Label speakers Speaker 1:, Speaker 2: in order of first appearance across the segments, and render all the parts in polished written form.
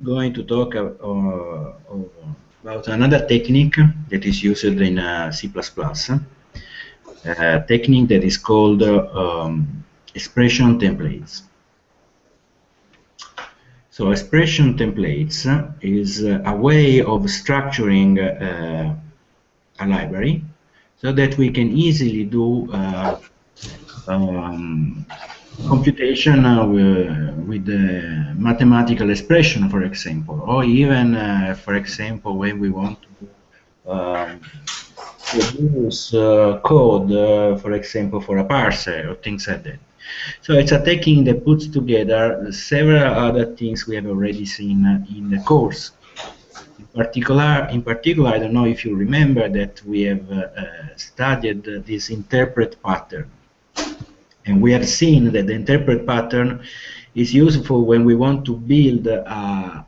Speaker 1: going to talk about another technique that is used in C++, a technique that is called expression templates. So expression templates is a way of structuring a library so that we can easily do computation with mathematical expression, for example, or even, for example, when we want to produce code, for example, for a parser or things like that. So it's a technique that puts together several other things we have already seen in the course. In particular, I don't know if you remember that we have studied this interpret pattern. And we have seen that the interpret pattern is useful when we want to build an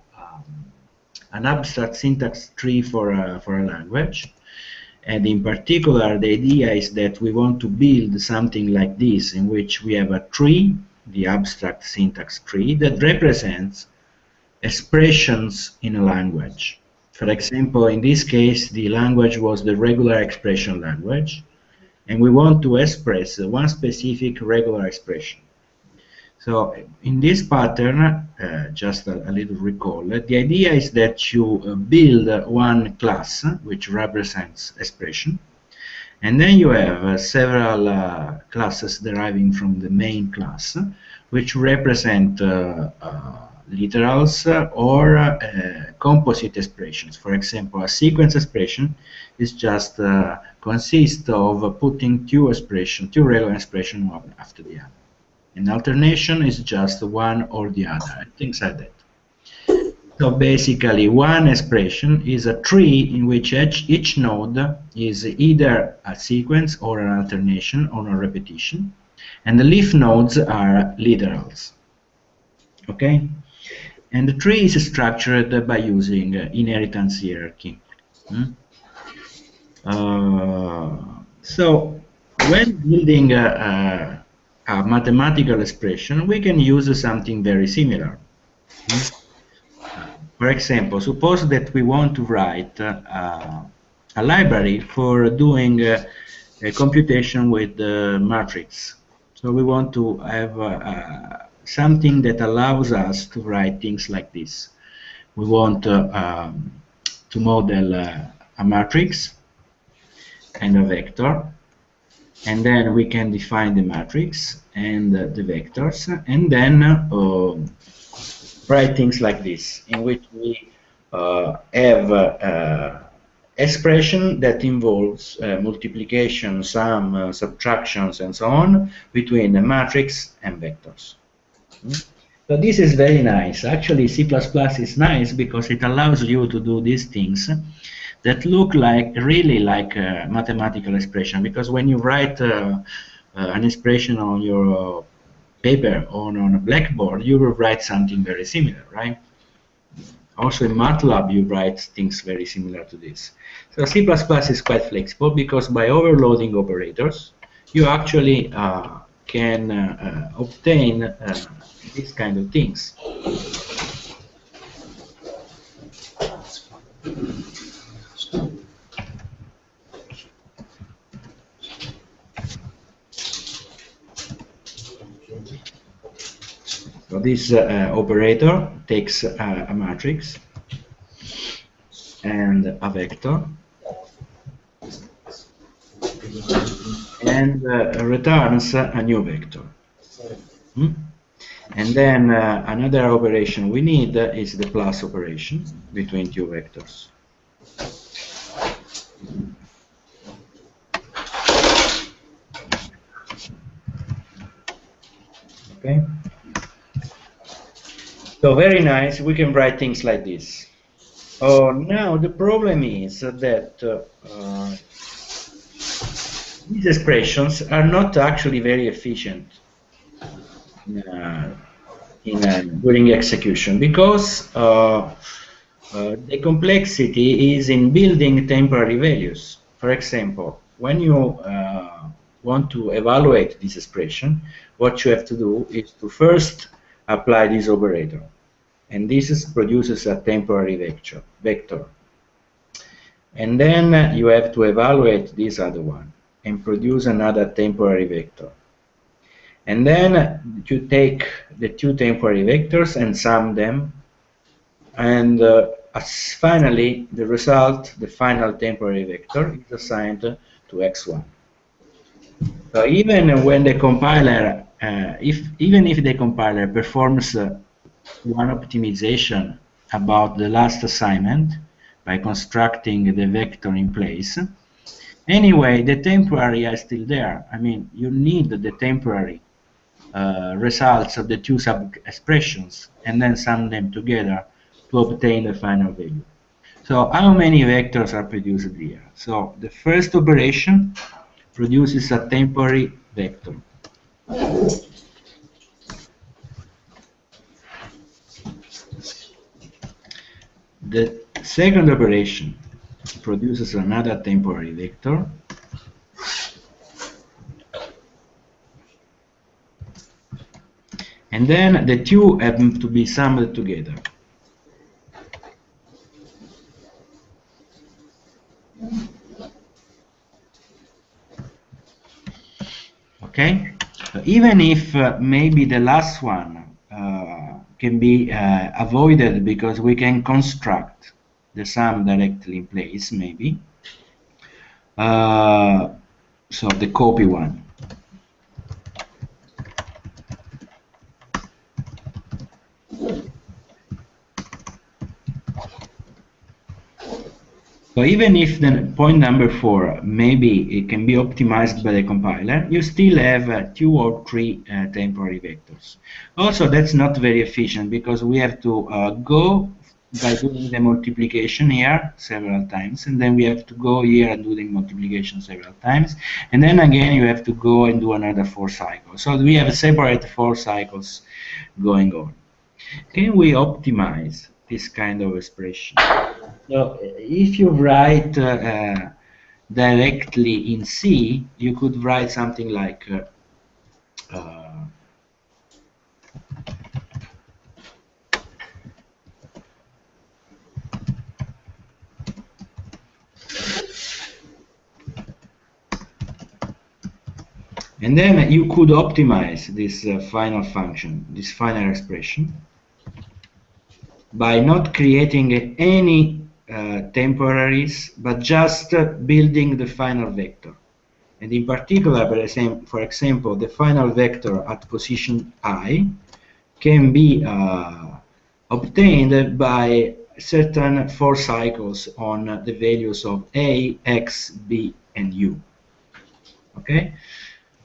Speaker 1: abstract syntax tree for a language. And in particular, the idea is that we want to build something like this, in which we have a tree, the abstract syntax tree, that represents expressions in a language. For example, in this case, the language was the regular expression language, and we want to express one specific regular expression. So in this pattern, just a little recall, the idea is that you build one class which represents expression, and then you have several classes deriving from the main class which represent literals or composite expressions. For example, a sequence expression is just consists of putting two regular expressions one after the other. An alternation is just one or the other, things like that. So basically, one expression is a tree in which each node is either a sequence or an alternation or a repetition, and the leaf nodes are literals. Okay? And the tree is structured by using inheritance hierarchy. So when building a mathematical expression, we can use something very similar. For example, suppose that we want to write a library for doing a computation with the matrix. So we want to have something that allows us to write things like this. We want to model a matrix and a vector, and then we can define the matrix and the vectors, and then write things like this, in which we have expression that involves multiplication, sum, subtractions, and so on between the matrix and vectors. So this is very nice. Actually, C++ is nice because it allows you to do these things that look really like a mathematical expression. Because when you write an expression on your paper or on a blackboard, you will write something very similar, right? Also in MATLAB, you write things very similar to this. So C++ is quite flexible because by overloading operators, you actually can obtain these kind of things. So this operator takes a matrix and a vector and returns a new vector. And then another operation we need is the plus operation between two vectors. Okay. So very nice, we can write things like this. Oh, now the problem is that these expressions are not actually very efficient during execution, because the complexity is in building temporary values. For example, when you want to evaluate this expression, what you have to do is to first apply this operator. and produces a temporary vector. And then you have to evaluate this other one and produce another temporary vector. And then you take the two temporary vectors and sum them, and finally the result, the final temporary vector, is assigned to x1. So even when the compiler, even if the compiler performs one optimization about the last assignment by constructing the vector in place, anyway, the temporary are still there. I mean, you need the temporary results of the two sub-expressions and then sum them together to obtain the final value. So how many vectors are produced here? So the first operation produces a temporary vector. The second operation produces another temporary vector. And then the two have to be summed together. Okay? So even if maybe the last one can be avoided because we can construct the sum directly in place, maybe. So the copy one. So even if the point number 4 maybe it can be optimized by the compiler, you still have 2 or 3 temporary vectors. Also, that's not very efficient because we have to go by doing the multiplication here several times, and then we have to go here and do the multiplication several times, and then again you have to go and do another 4 cycles. So we have separate 4 cycles going on. Can we optimize this kind of expression? So if you write directly in C, you could write something like and then you could optimize this final function, this final expression, by not creating any temporaries, but just building the final vector. And in particular, for example, the final vector at position I can be obtained by certain 4 cycles on the values of A, X, B, and U. Okay?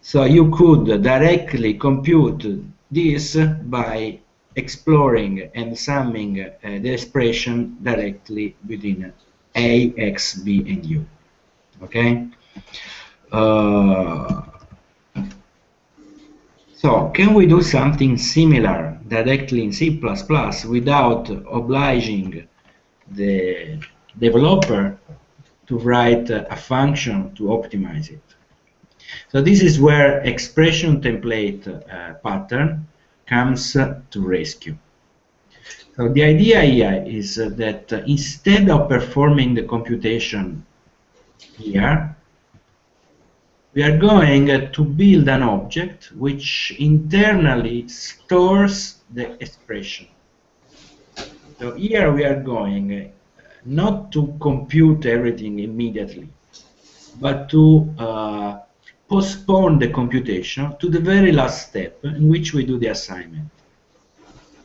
Speaker 1: So you could directly compute this by exploring and summing the expression directly within A, X, B, and U. Okay? So can we do something similar directly in C++ without obliging the developer to write a function to optimize it? So this is where expression template pattern comes to rescue. So the idea here is that instead of performing the computation here, we are going to build an object which internally stores the expression. So here we are going not to compute everything immediately, but to postpone the computation to the very last step in which we do the assignment.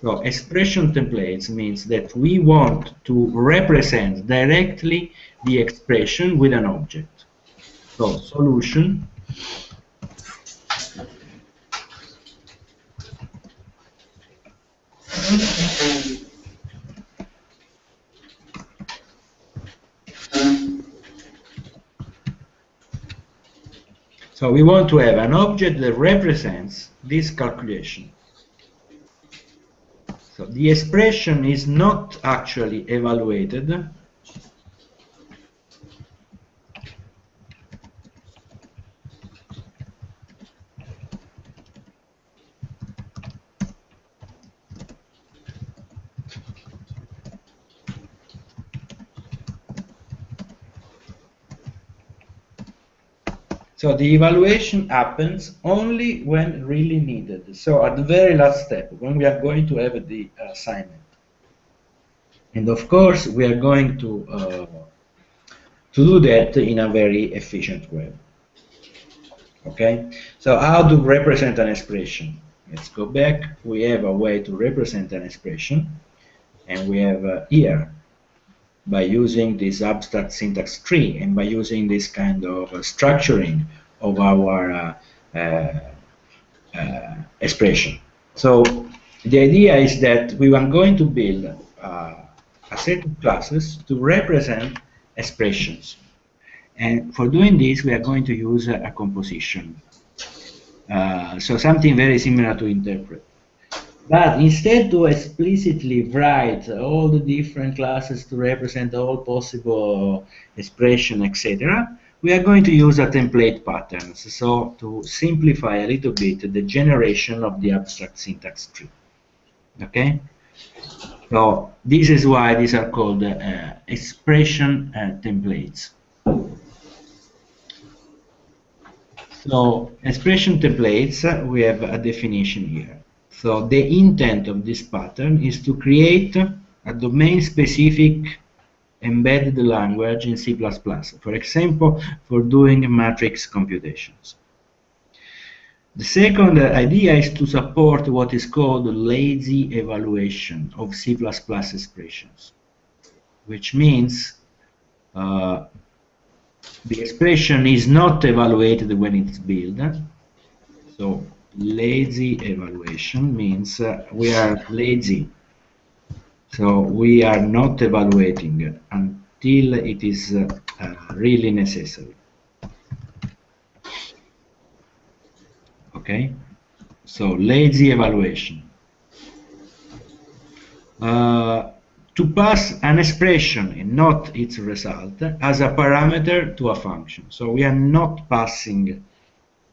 Speaker 1: So expression templates means that we want to represent directly the expression with an object. So solution so we want to have an object that represents this calculation. So the expression is not actually evaluated, So the evaluation happens only when really needed. So at the very last step, when we are going to have the assignment. And of course, we are going to do that in a very efficient way. Okay, so how to represent an expression? Let's go back. We have a way to represent an expression, and we have here by using this abstract syntax tree and by using this kind of structuring of our expression. So the idea is that we are going to build a set of classes to represent expressions. And for doing this, we are going to use a composition. So something very similar to interpret. But instead to explicitly write all the different classes to represent all possible expression, etc., we are going to use a template pattern. So to simplify a little bit the generation of the abstract syntax tree. Okay? So this is why these are called expression templates. So expression templates, we have a definition here. So the intent of this pattern is to create a domain-specific embedded language in C++, for example, for doing matrix computations. The second idea is to support what is called lazy evaluation of C++ expressions, which means the expression is not evaluated when it's built. So lazy evaluation means we are lazy. So we are not evaluating until it is really necessary. Okay? So lazy evaluation. To pass an expression and not its result as a parameter to a function. So we are not passing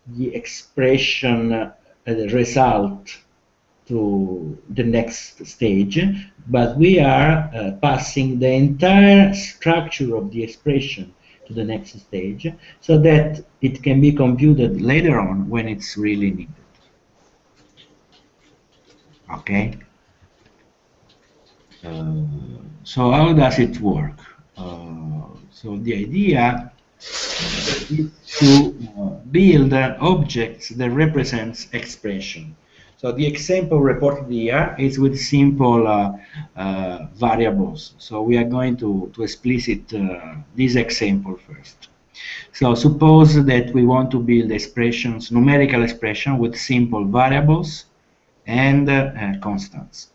Speaker 1: the expression the result to the next stage, but we are passing the entire structure of the expression to the next stage so that it can be computed later on when it's really needed. Okay? So how does it work? So the idea is to build objects that represents expression. So the example reported here is with simple variables. So we are going to explicit this example first. So suppose that we want to build expressions, numerical expression with simple variables and constants.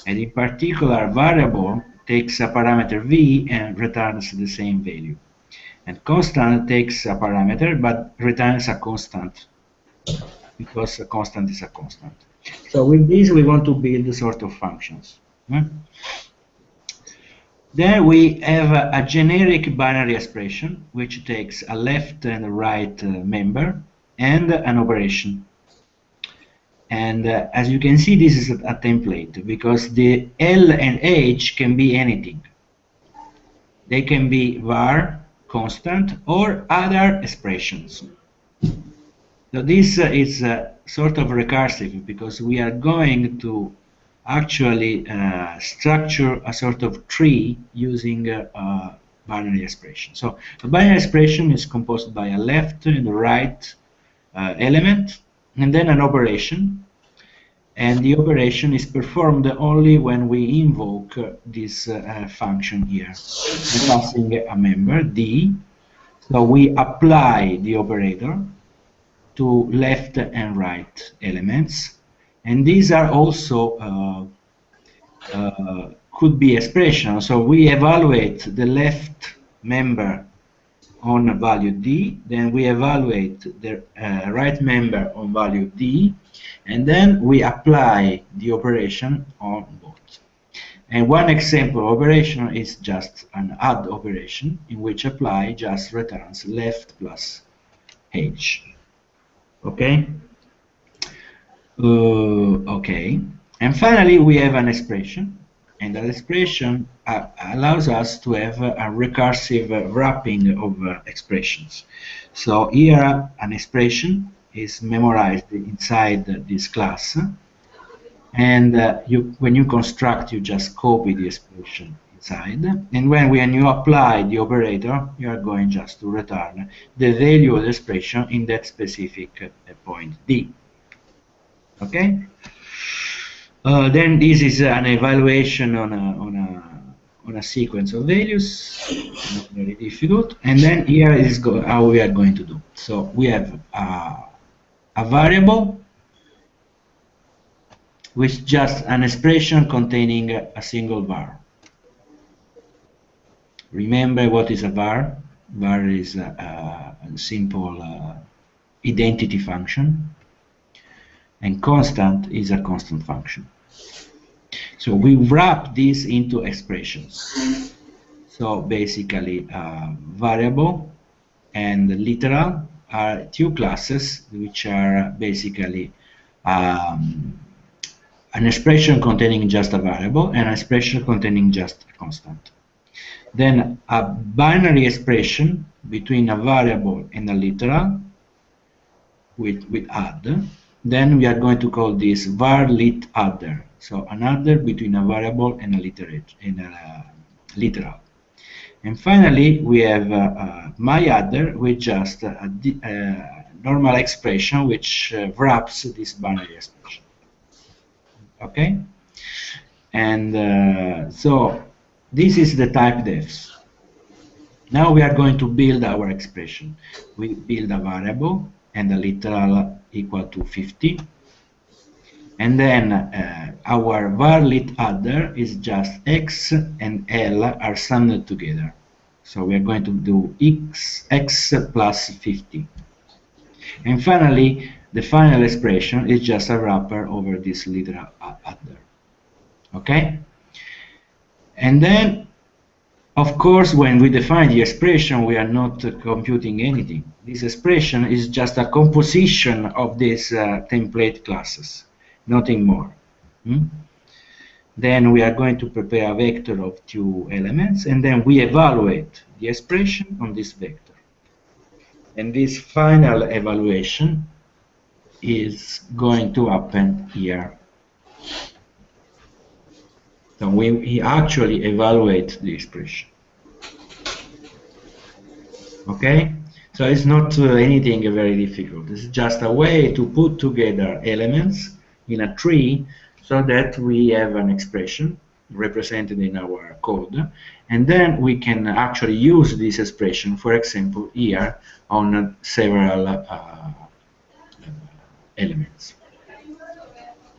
Speaker 1: And in particular, variable takes a parameter v and returns the same value. And constant takes a parameter but returns a constant, because a constant is a constant. So with this, we want to build a sort of functions. Then we have a generic binary expression, which takes a left and a right member and an operation. And as you can see, this is a template, because the L and H can be anything. They can be var, constant, or other expressions. So this is sort of recursive, because we are going to actually structure a sort of tree using a binary expression. So a binary expression is composed by a left and a right element, and then an operation. And the operation is performed only when we invoke this function here, passing a member, d. So we apply the operator to left and right elements. And these are also, could be expressions. So we evaluate the left member on value d, then we evaluate the right member on value d, and then we apply the operation on both. And one example operation is just an add operation, in which apply just returns left plus h. Okay? Okay. And finally, we have an expression. And that expression allows us to have a recursive wrapping of expressions. So here an expression is memorized inside this class, and when you construct, you just copy the expression inside, and when you apply the operator, you are going just to return the value of the expression in that specific point D. Okay? Then this is an evaluation on a sequence of values, not very difficult. And then here is how we are going to do. So we have a variable with just an expression containing a single var. Remember what is a var? Var is a simple identity function, and constant is a constant function. So we wrap this into expressions. So basically, variable and literal are two classes which are basically an expression containing just a variable and an expression containing just a constant. Then a binary expression between a variable and a literal with add. Then we are going to call this var lit adder. So an adder between a variable and a literal. And finally, we have my adder with just a normal expression which wraps this binary expression. Okay? And so this is the type defs. Now we are going to build our expression. We build a variable and a literal equal to 50. And then our var lit adder is just x and l are summed together. So we are going to do x plus 50. And finally, the final expression is just a wrapper over this literal adder. Okay? And then, of course, when we define the expression, we are not computing anything. This expression is just a composition of these template classes, nothing more. Then we are going to prepare a vector of 2 elements, and then we evaluate the expression on this vector. And this final evaluation is going to happen here. So we actually evaluate the expression. Okay? So it's not anything very difficult. It's just a way to put together elements in a tree so that we have an expression represented in our code, and then we can actually use this expression, for example, here on several elements.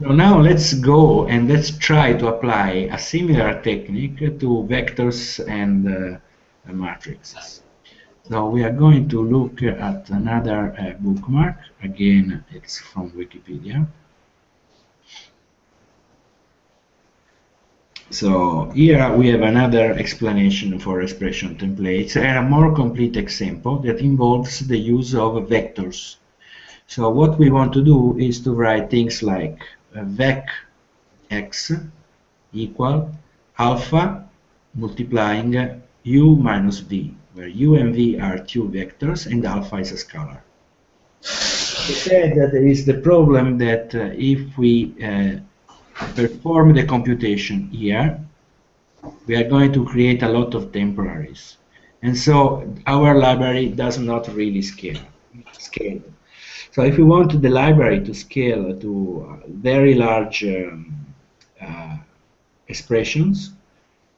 Speaker 1: So now let's go and let's try to apply a similar technique to vectors and matrices. So we are going to look at another bookmark. Again, it's from Wikipedia. So here we have another explanation for expression templates and a more complete example that involves the use of vectors. So what we want to do is to write things like vec x equal alpha multiplying u minus v, where u and v are two vectors and alpha is a scalar. We said that there is the problem that if we perform the computation here, we are going to create a lot of temporaries, and so our library does not really scale. So if we want the library to scale to very large expressions,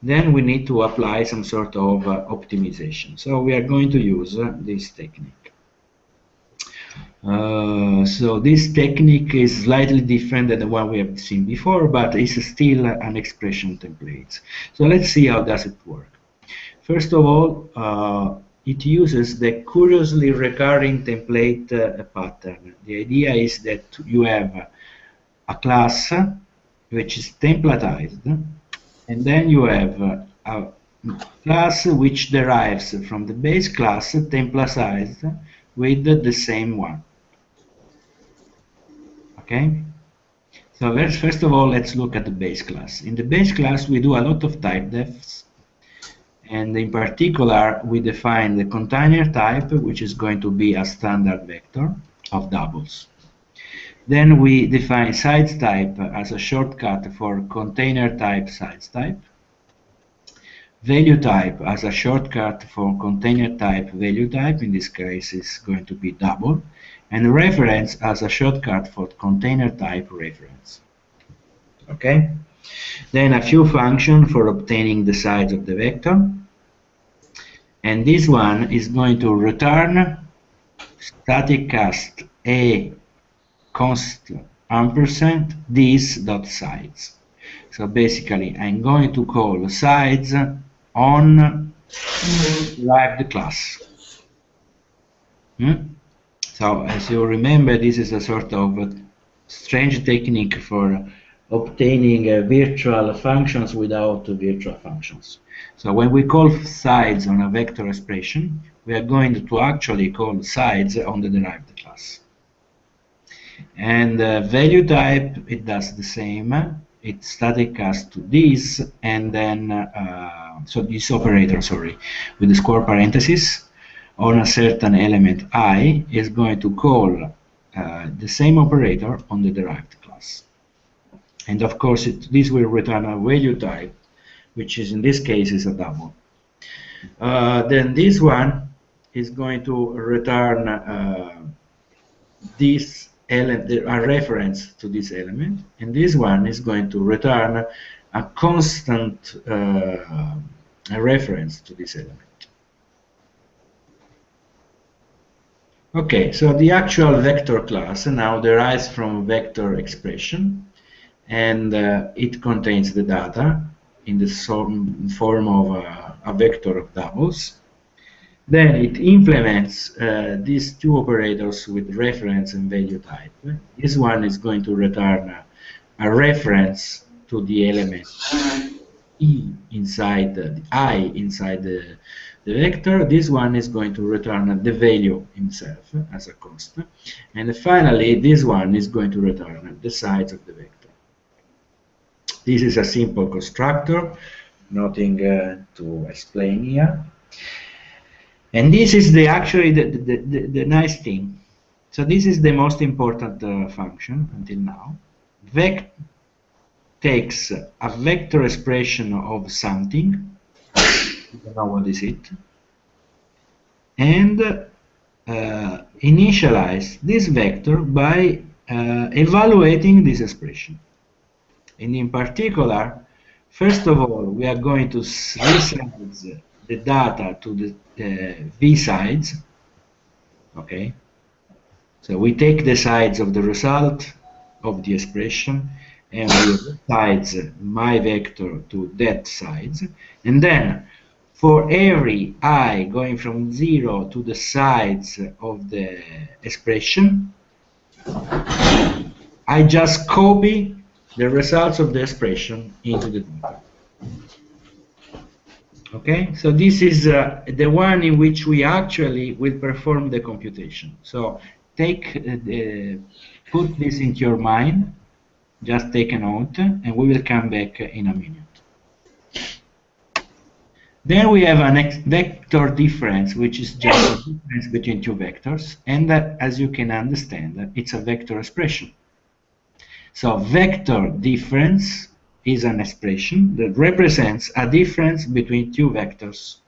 Speaker 1: then we need to apply some sort of optimization. So we are going to use this technique. So this technique is slightly different than the one we have seen before, but it's still an expression template. So let's see how does it work. First of all, it uses the curiously recurring template pattern. The idea is that you have a class which is templatized, and then you have a class which derives from the base class templatized with the same one. Okay? So first of all, let's look at the base class. In the base class, we do a lot of type defs, and in particular, we define the container type, which is going to be a standard vector of doubles. Then we define size type as a shortcut for container type size type, value type as a shortcut for container type value type, in this case is going to be double, and reference as a shortcut for container type reference. Okay? Then a few functions for obtaining the size of the vector, and this one is going to return static cast a const ampersand this dot size. So basically, I'm going to call size on derived class. So as you remember, this is a sort of strange technique for obtaining virtual functions without virtual functions. So when we call size on a vector expression, we are going to actually call size on the derived class. And value type, it does the same. It static cast to this, and then so this operator, sorry, with the square parenthesis on a certain element I is going to call the same operator on the derived class. And of course, this will return a value type, which is in this case is a double. Then this one is going to return this element, a reference to this element, and this one is going to return a constant a reference to this element. Okay, so the actual vector class now derives from vector expression, and it contains the data in the form of a vector of doubles. Then it implements these two operators with reference and value type. This one is going to return a reference to the element E inside the I inside the vector. This one is going to return the value himself as a constant. And finally, this one is going to return the size of the vector. This is a simple constructor, nothing to explain here. And this is actually the nice thing. So this is the most important function until now. Vec takes a vector expression of something, I don't know what is it, and initialize this vector by evaluating this expression. And in particular, first of all, we are going to resize the data to the v sides. Okay, so we take the sides of the result of the expression and we resize my vector to that sides, and then for every I going from 0 to the sides of the expression, I just copy the results of the expression into the data. Okay, so this is the one in which we actually will perform the computation. So take put this into your mind, just take a note, and we will come back in a minute. Then we have a vector difference, which is just a difference between two vectors, and as you can understand, it's a vector expression. So vector difference is an expression that represents a difference between two vectors.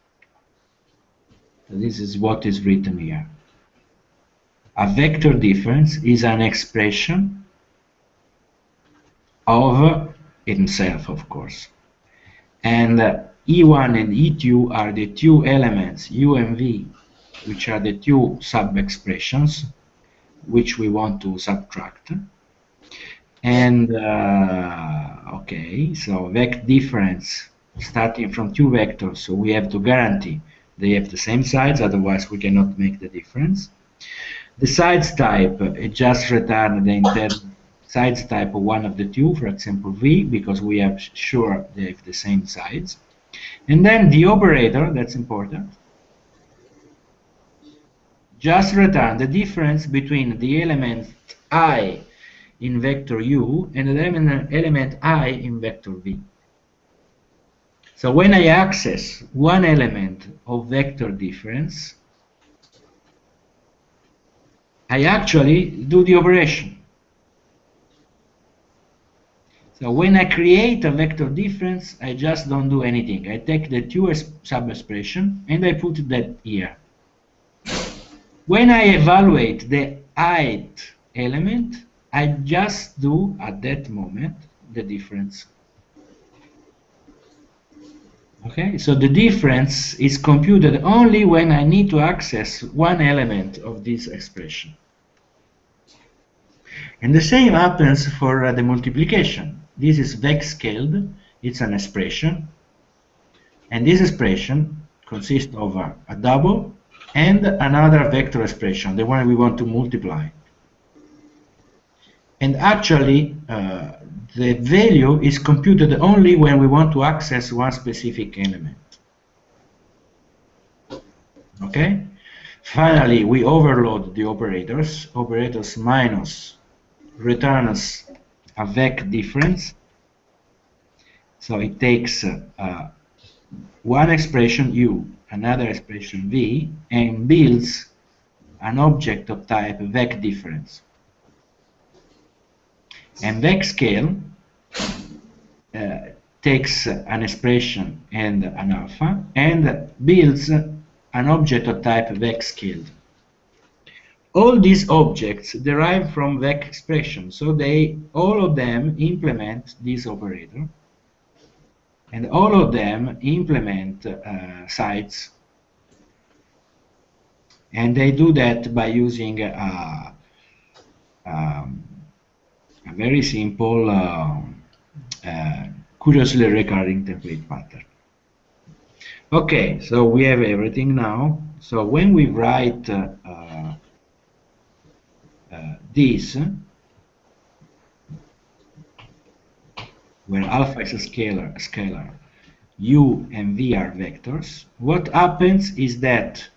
Speaker 1: So this is what is written here. A vector difference is an expression of itself, of course. And E1 and E2 are the two elements, U and V, which are the two sub-expressions which we want to subtract. And okay, so vec difference starting from two vectors, so we have to guarantee they have the same sides, otherwise we cannot make the difference. The sides type, it just returns the internal sides type of one of the two, for example V, because we are sure they have the same sides. And then the operator, that's important, just return the difference between the element I in vector u and an element I in vector v. So when I access one element of vector difference, I actually do the operation. So when I create a vector difference, I just don't do anything. I take the two sub-expression and I put that here. When I evaluate the ith element, I just do at that moment the difference. Okay, so the difference is computed only when I need to access one element of this expression. And the same happens for the multiplication. This is vec scaled, it's an expression, and this expression consists of a double and another vector expression, the one we want to multiply. And actually, the value is computed only when we want to access one specific element. Okay? Finally, we overload the operators. Operators minus returns a vec difference. So it takes one expression u, another expression v, and builds an object of type vec difference. And vec scale takes an expression and an alpha and builds an object of type vec scaled. All these objects derive from vec expression, so all of them implement this operator, and all of them implement sites, and they do that by using a very simple, curiously recurring template pattern. Okay, so we have everything now. So when we write this, where alpha is a scalar, u and v are vectors, what happens is that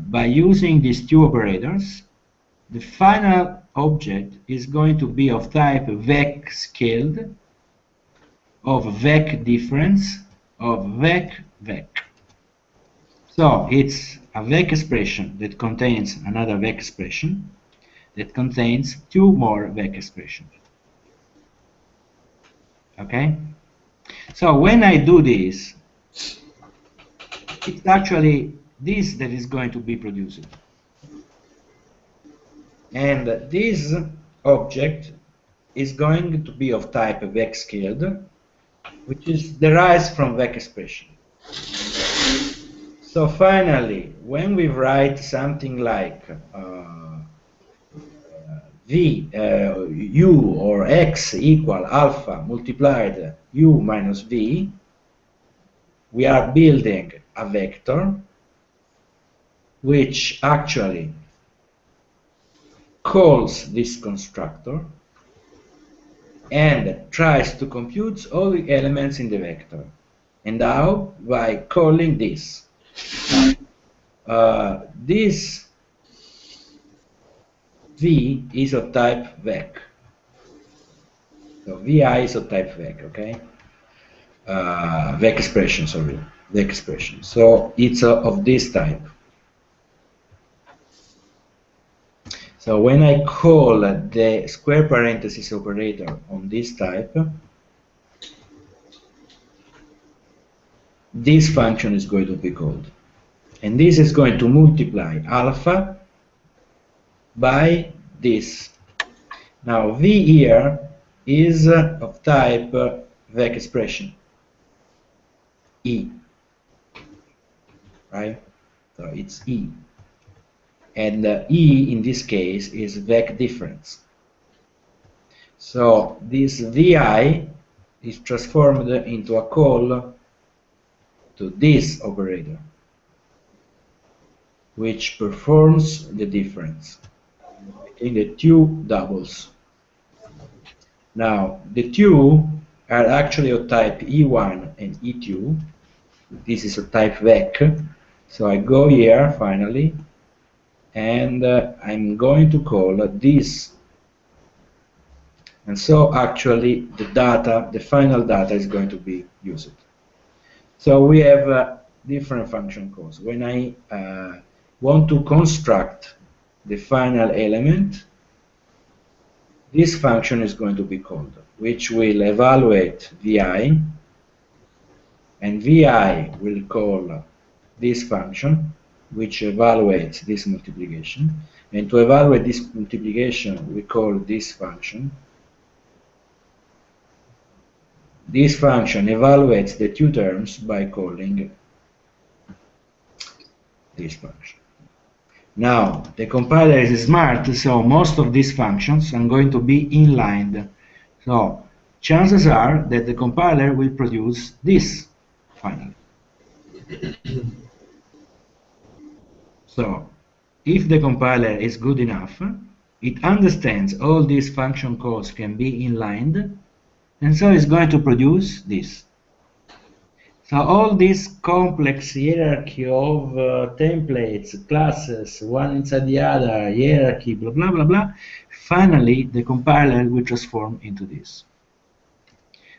Speaker 1: by using these two operators, the final object is going to be of type vec scaled, of vec difference, of vec vec. So it's a vec expression that contains another vec expression that contains two more vec expressions. Okay? So when I do this, it's actually this that is going to be produced. And this object is going to be of type vec scaled, which is derives from vec expression. So finally, when we write something like u or x equal alpha multiplied u minus v, we are building a vector which actually calls this constructor and tries to compute all the elements in the vector. And how? By calling this. This v is of type vec. So vi is of type vec, okay? Vec expression, sorry. Vec expression. So it's of this type. So when I call the square parenthesis operator on this type, this function is going to be called. And this is going to multiply alpha by this. Now v here is of type vec expression, e, right? So it's e. And e in this case is vec difference. So this vi is transformed into a call to this operator, which performs the difference between the two doubles. Now the two are actually of type e1 and e2. This is a type vec. So I go here finally, and I'm going to call this And so actually the data, the final data is going to be used. So we have different function calls. When I want to construct the final element, this function is going to be called, which will evaluate vi, and vi will call this function, which evaluates this multiplication. And to evaluate this multiplication, we call this function. This function evaluates the two terms by calling this function. Now, the compiler is smart, so most of these functions are going to be inlined. So, chances are that the compiler will produce this finally. So, if the compiler is good enough, it understands all these function calls can be inlined, and so it's going to produce this. So all this complex hierarchy of templates, classes, one inside the other, hierarchy, blah, blah, blah, blah, finally the compiler will transform into this.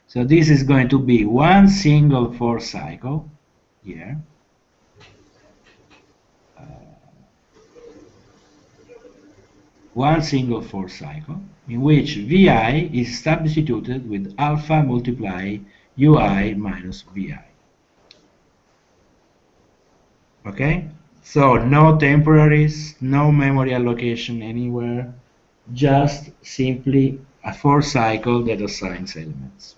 Speaker 1: So this is going to be one single for cycle here. One single for cycle in which vi is substituted with alpha multiply ui minus vi. Okay, so no temporaries, no memory allocation anywhere, just simply a for cycle that assigns elements.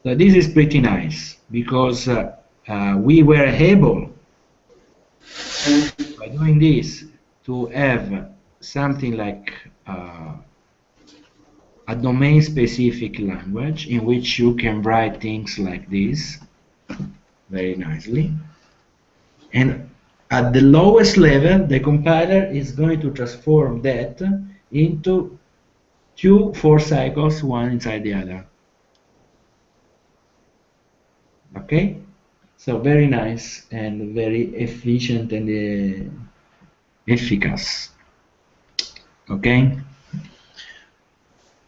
Speaker 1: So this is pretty nice because we were able, by doing this, to have something like a domain-specific language in which you can write things like this very nicely. And at the lowest level, the compiler is going to transform that into two for cycles, one inside the other. Okay? So very nice and very efficient and efficacious. Okay?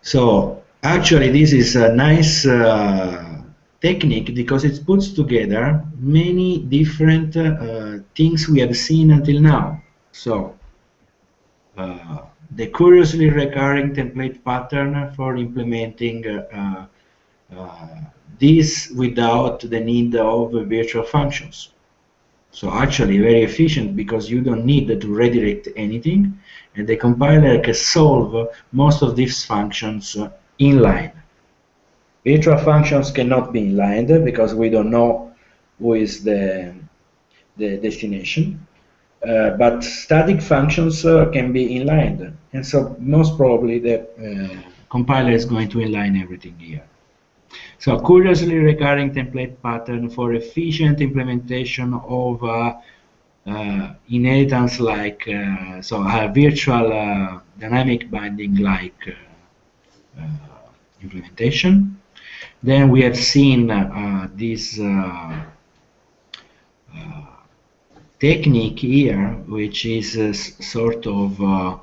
Speaker 1: So actually this is a nice technique because it puts together many different things we have seen until now. So the curiously recurring template pattern for implementing this without the need of virtual functions. So actually very efficient because you don't need to redirect anything, and the compiler can solve most of these functions inline. Virtual functions cannot be inlined because we don't know who is the destination. But static functions can be inlined, and so most probably the compiler is going to inline everything here. So curiously recurring template pattern for efficient implementation of inheritance like so a virtual dynamic binding like implementation. Then we have seen this technique here, which is sort of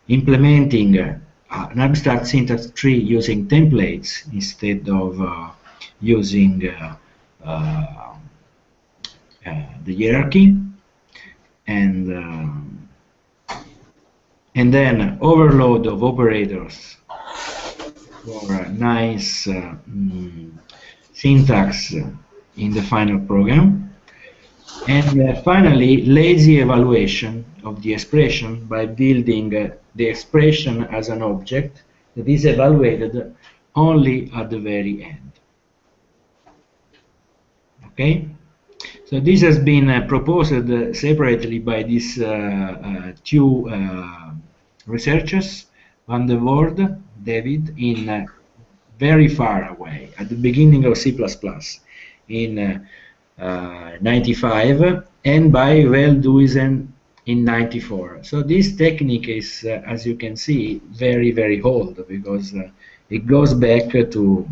Speaker 1: implementing an abstract syntax tree using templates instead of using the hierarchy, and then overload of operators for a nice syntax in the final program. And finally, lazy evaluation of the expression by building the expression as an object that is evaluated only at the very end. Okay? So this has been proposed separately by these two researchers, Van der Voorde, David, in very far away, at the beginning of C++, in 95, and by Veldhuizen in 94. So this technique is, as you can see, very, very old because it goes back to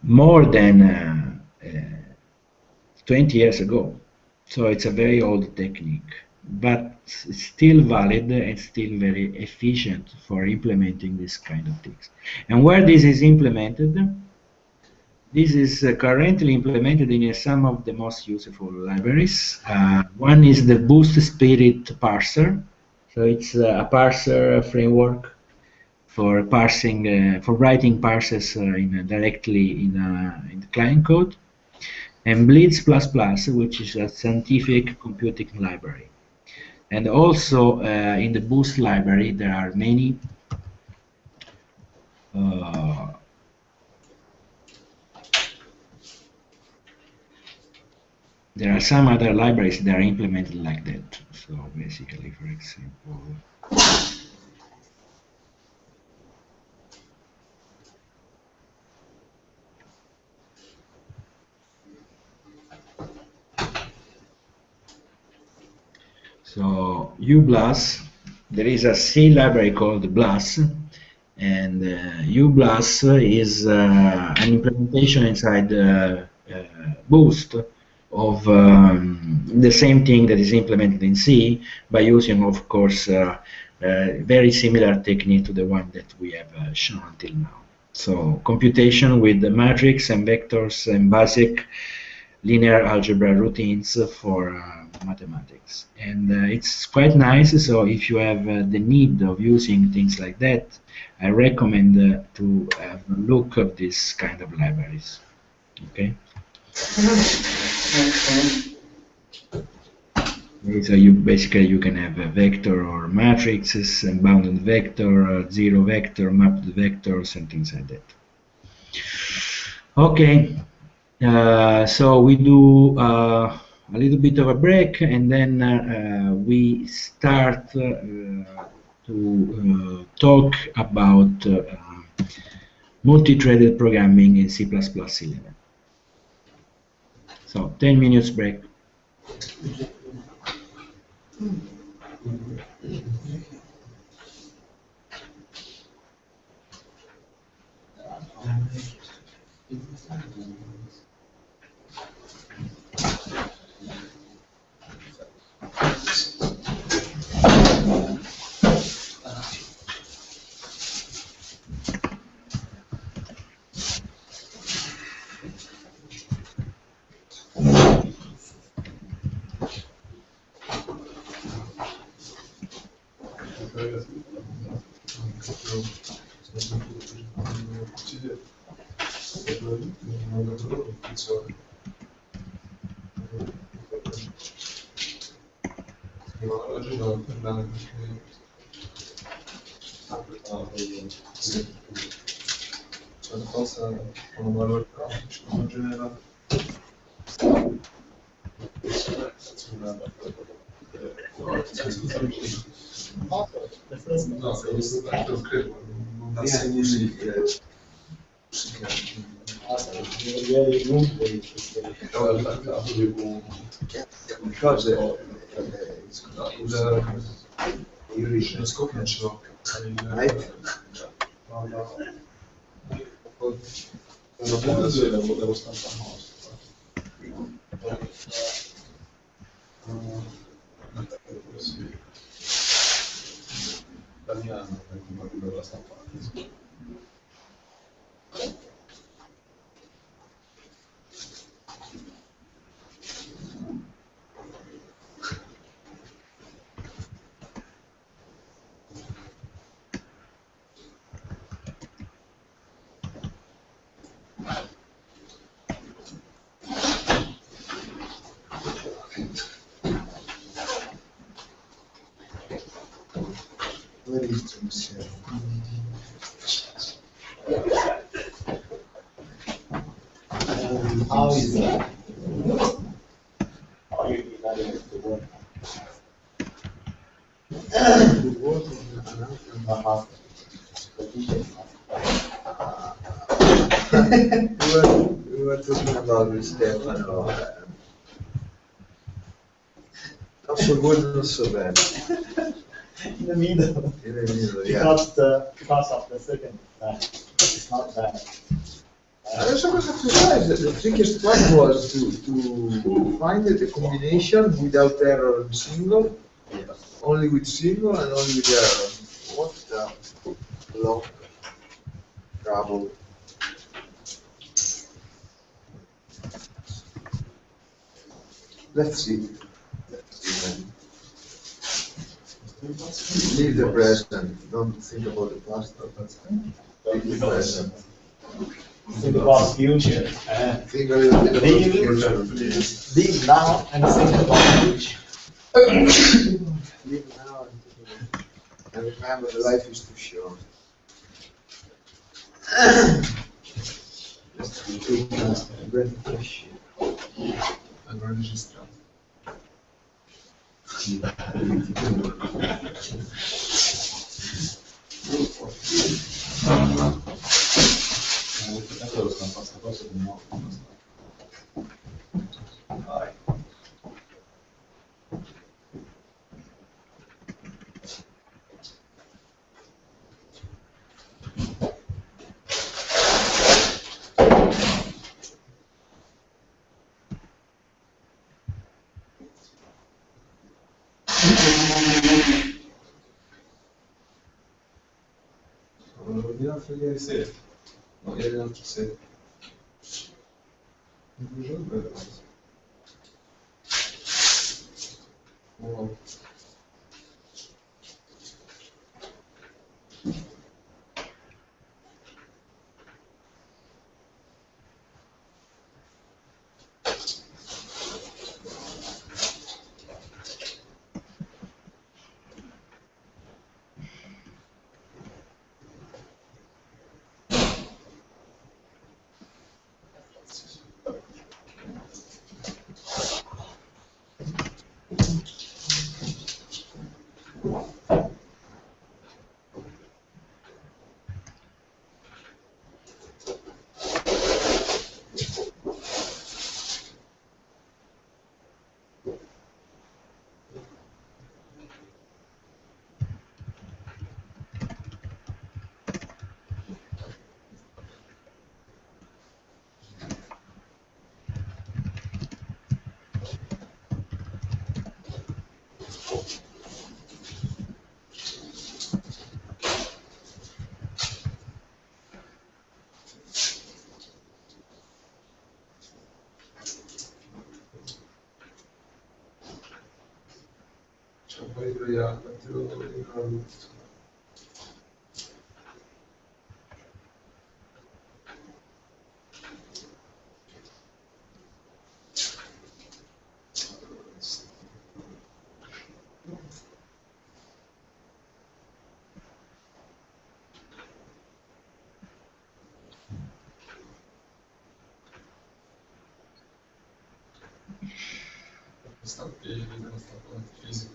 Speaker 1: more than 20 years ago. So it's a very old technique. but it's still valid and still very efficient for implementing this kind of things. And where this is implemented, this is currently implemented in some of the most useful libraries. One is the Boost Spirit parser. So it's a parser framework for parsing, for writing parsers directly in the client code. And Blitz++, which is a scientific computing library. And also in the Boost library, there are many there are some other libraries that are implemented like that. So basically, for example, so uBLAS, there is a C library called BLAS, and uBLAS is an implementation inside Boost of the same thing that is implemented in C by using, of course, very similar technique to the one that we have shown until now. So computation with the matrix and vectors and basic linear algebra routines for mathematics. And it's quite nice, so if you have the need of using things like that, I recommend to have a look at this kind of libraries. Okay? So you can have a vector or matrices and bounded vector, zero vector, mapped vectors, and things like that. Okay, so we do a little bit of a break, and then we start to talk about multi-threaded programming in C++11. So 10 minutes break.
Speaker 2: How is that? We were talking about with Stefano. Not so good, not so bad.
Speaker 3: In the middle.
Speaker 2: In the middle, yeah.
Speaker 3: Because of the second time. It's not bad.
Speaker 2: So what I have to say is that the trickiest part was to find the combination without error in single only with single and only with error. What the long trouble? Let's see. Leave the present. Don't think about the past. Leave the present.
Speaker 3: Think about future.
Speaker 2: Think a little bit about the
Speaker 3: Leave,
Speaker 2: future.
Speaker 3: leave now and think about future.
Speaker 2: Live now and remember life is too short. Just take a breath of fresh air. Agora registrado. Rodina fölé szép. Nagyon szép. Wow. Csak ha időjárnak, hogy aludt. Aztán évig, aztán fizik.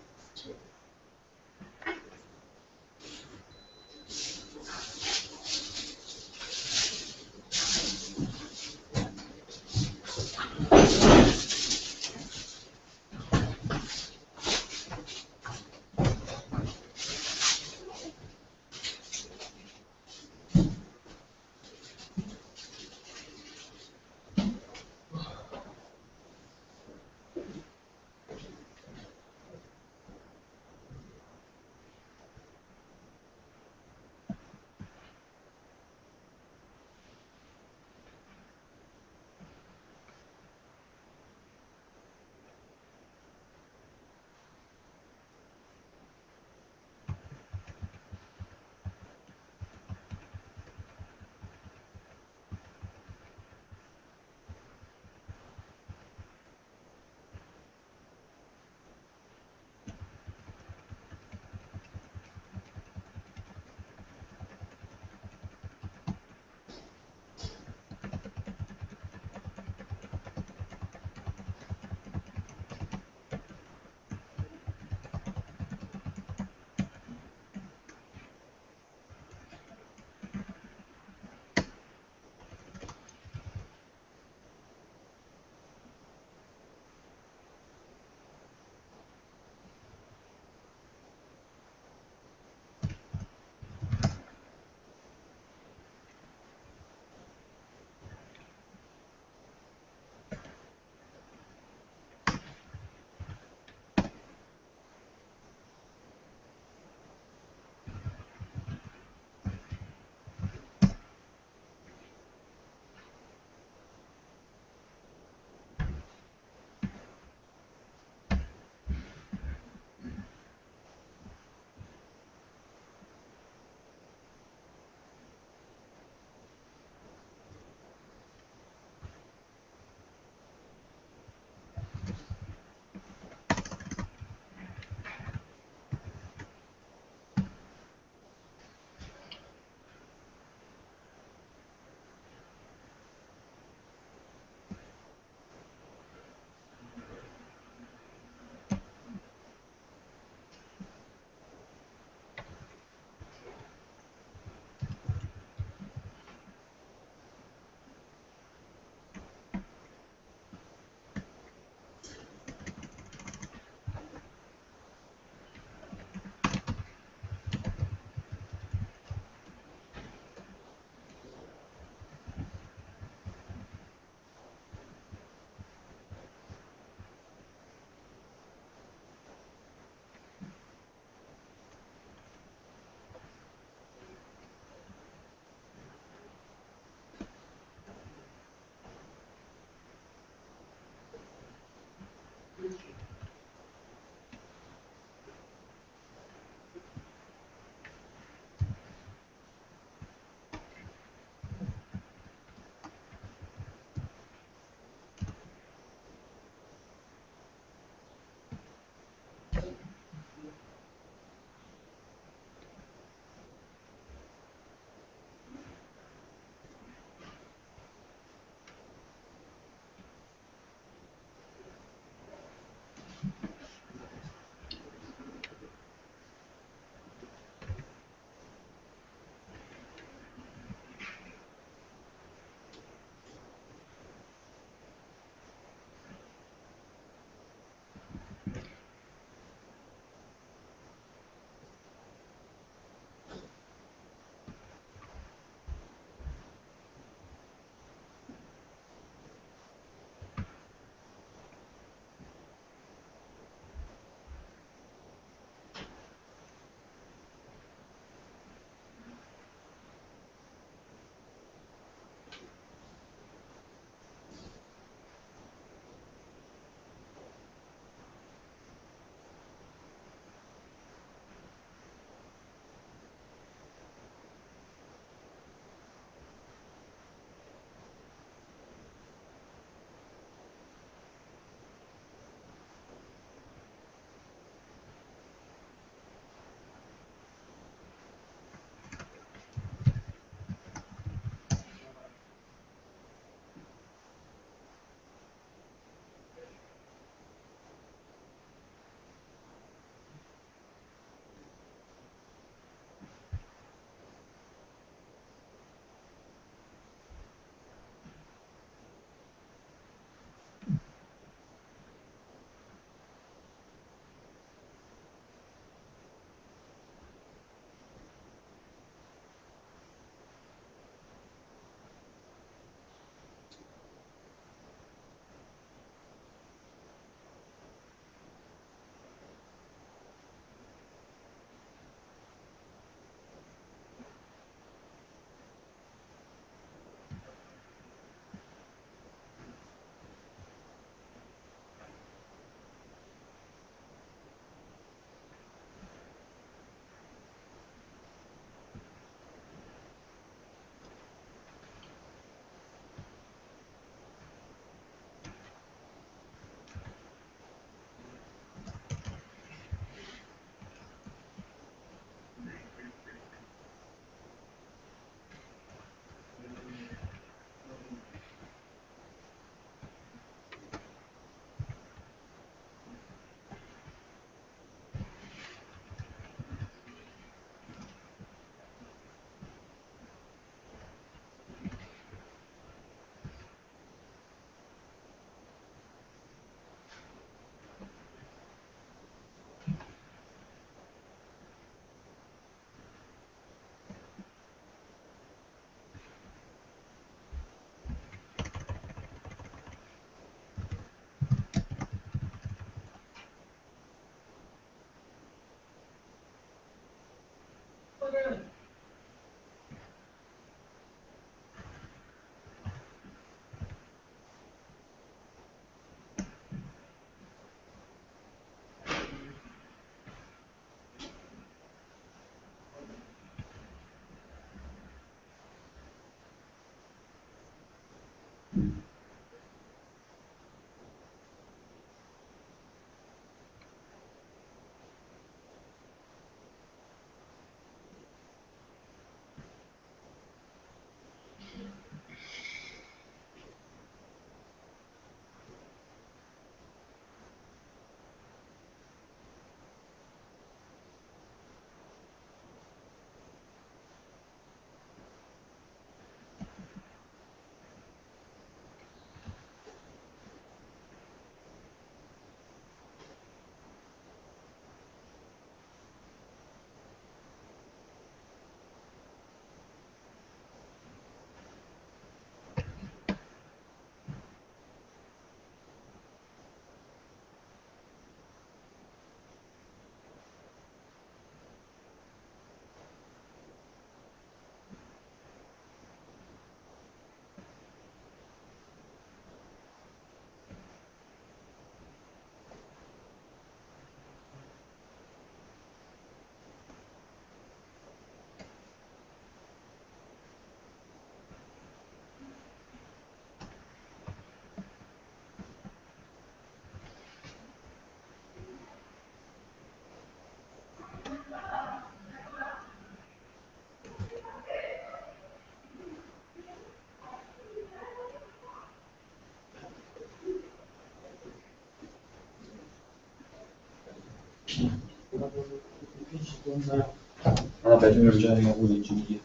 Speaker 4: Vabbè, tu non già pure ingegneria.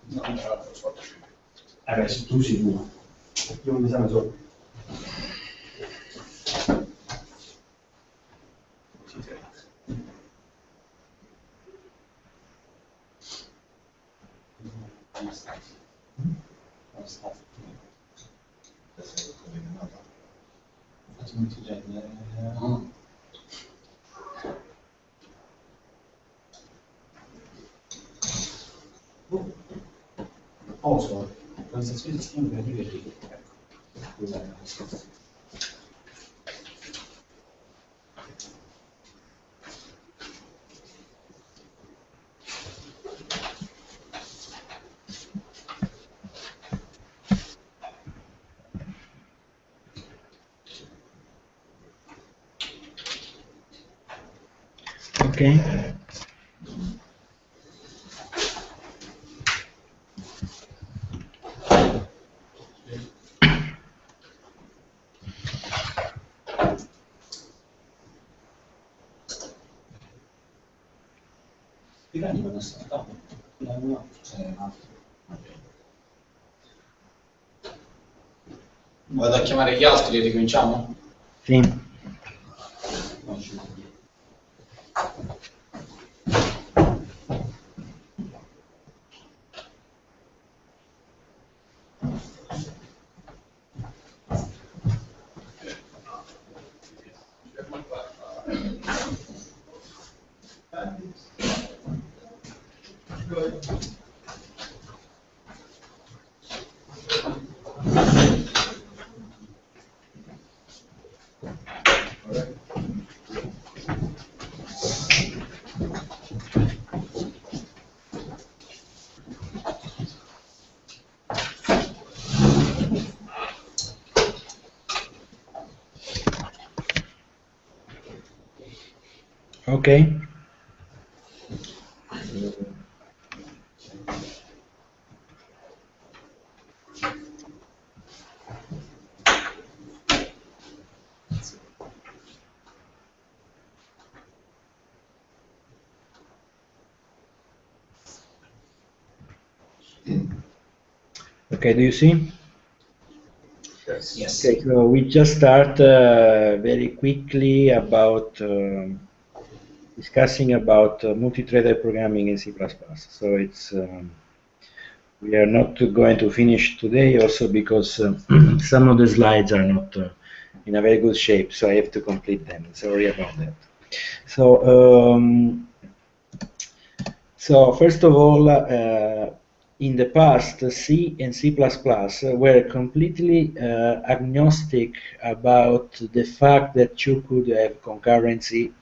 Speaker 3: No, no, lo so.
Speaker 4: Beh, se tu sicuro. Io un esame solo. Sì, sì. Posso? Transazione di sistema operativo e rete. Ecco. Quella è la risposta.
Speaker 1: Okay.
Speaker 4: I cani vanno a saltare. Vado a chiamare gli altri e ricominciamo?
Speaker 1: Sì.
Speaker 4: No, ci vado.
Speaker 1: Okay. Okay, do you see?
Speaker 4: Yes.
Speaker 1: Okay, so we just start very quickly about discussing about multi-threaded programming in C++. So it's we are not going to finish today also because some of the slides are not in a very good shape, so I have to complete them. Sorry about that. So first of all, in the past, C and C++ were completely agnostic about the fact that you could have concurrency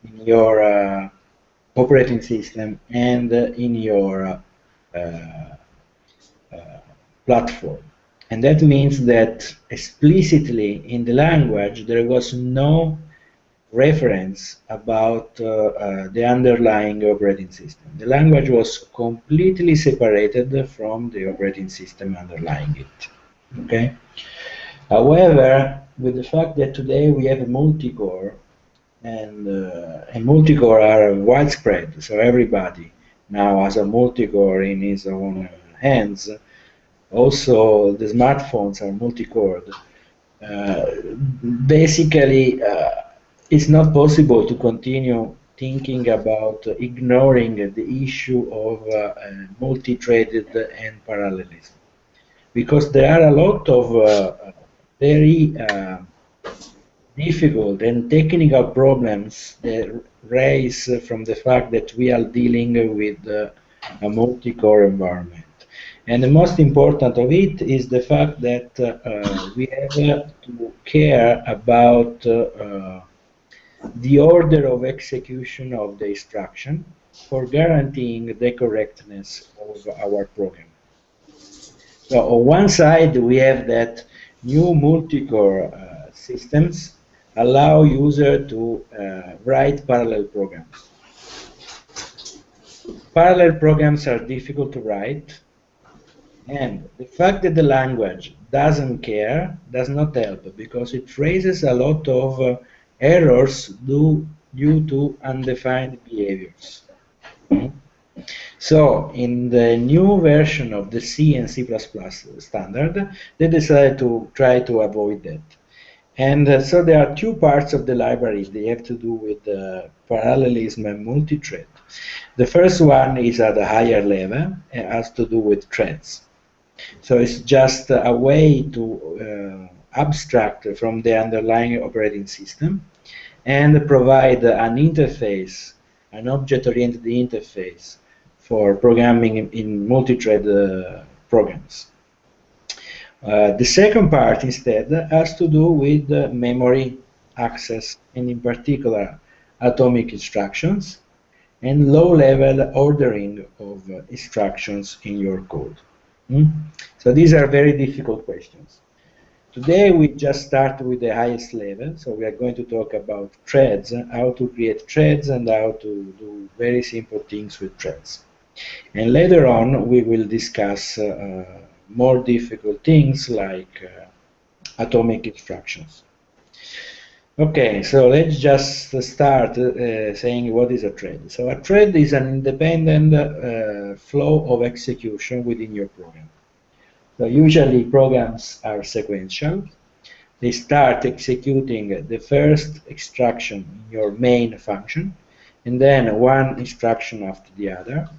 Speaker 1: in your operating system and in your platform. And that means that explicitly in the language there was no reference about the underlying operating system. The language was completely separated from the operating system underlying it. Okay. However, with the fact that today we have a multi-core, and multi-core are widespread, so everybody now has a multi-core in his own hands. Also, the smartphones are multi-core. Basically, it's not possible to continue thinking about ignoring the issue of multi-threaded and parallelism, because there are a lot of very difficult and technical problems that rise from the fact that we are dealing with a multi-core environment. And the most important of it is the fact that we have to care about the order of execution of the instruction for guaranteeing the correctness of our program. So on one side, we have that new multi-core systems allow user to write parallel programs. Parallel programs are difficult to write, and the fact that the language doesn't care does not help, because it raises a lot of errors due due to undefined behaviors. So in the new version of the C and C++ standard, they decided to try to avoid that. And so there are two parts of the library. They have to do with parallelism and multi-thread. The first one is at a higher level. It has to do with threads. So it's just a way to abstract from the underlying operating system and provide an interface, an object-oriented interface for programming in multi-thread programs. The second part instead has to do with memory access, and in particular atomic instructions and low-level ordering of instructions in your code. So these are very difficult questions. Today we just start with the highest level, so we are going to talk about threads, how to create threads and how to do very simple things with threads. And later on we will discuss more difficult things like atomic instructions. Okay, so let's just start saying what is a thread. So a thread is an independent flow of execution within your program. So usually programs are sequential. They start executing the first instruction in your main function, and then one instruction after the other.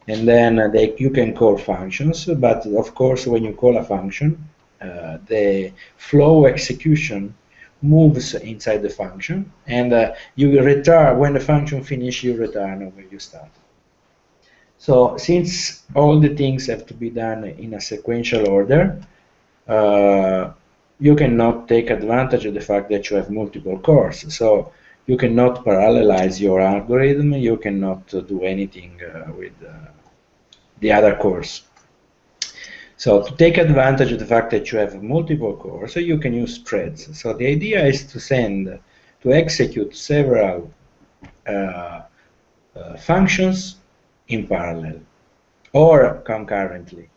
Speaker 1: And then you can call functions, but of course when you call a function, the flow execution moves inside the function, and you will return, when the function finishes, you return where you started. So since all the things have to be done in a sequential order, you cannot take advantage of the fact that you have multiple cores. So you cannot parallelize your algorithm, you cannot do anything with the other cores. So to take advantage of the fact that you have multiple cores, so you can use threads. So the idea is to execute several functions in parallel or concurrently.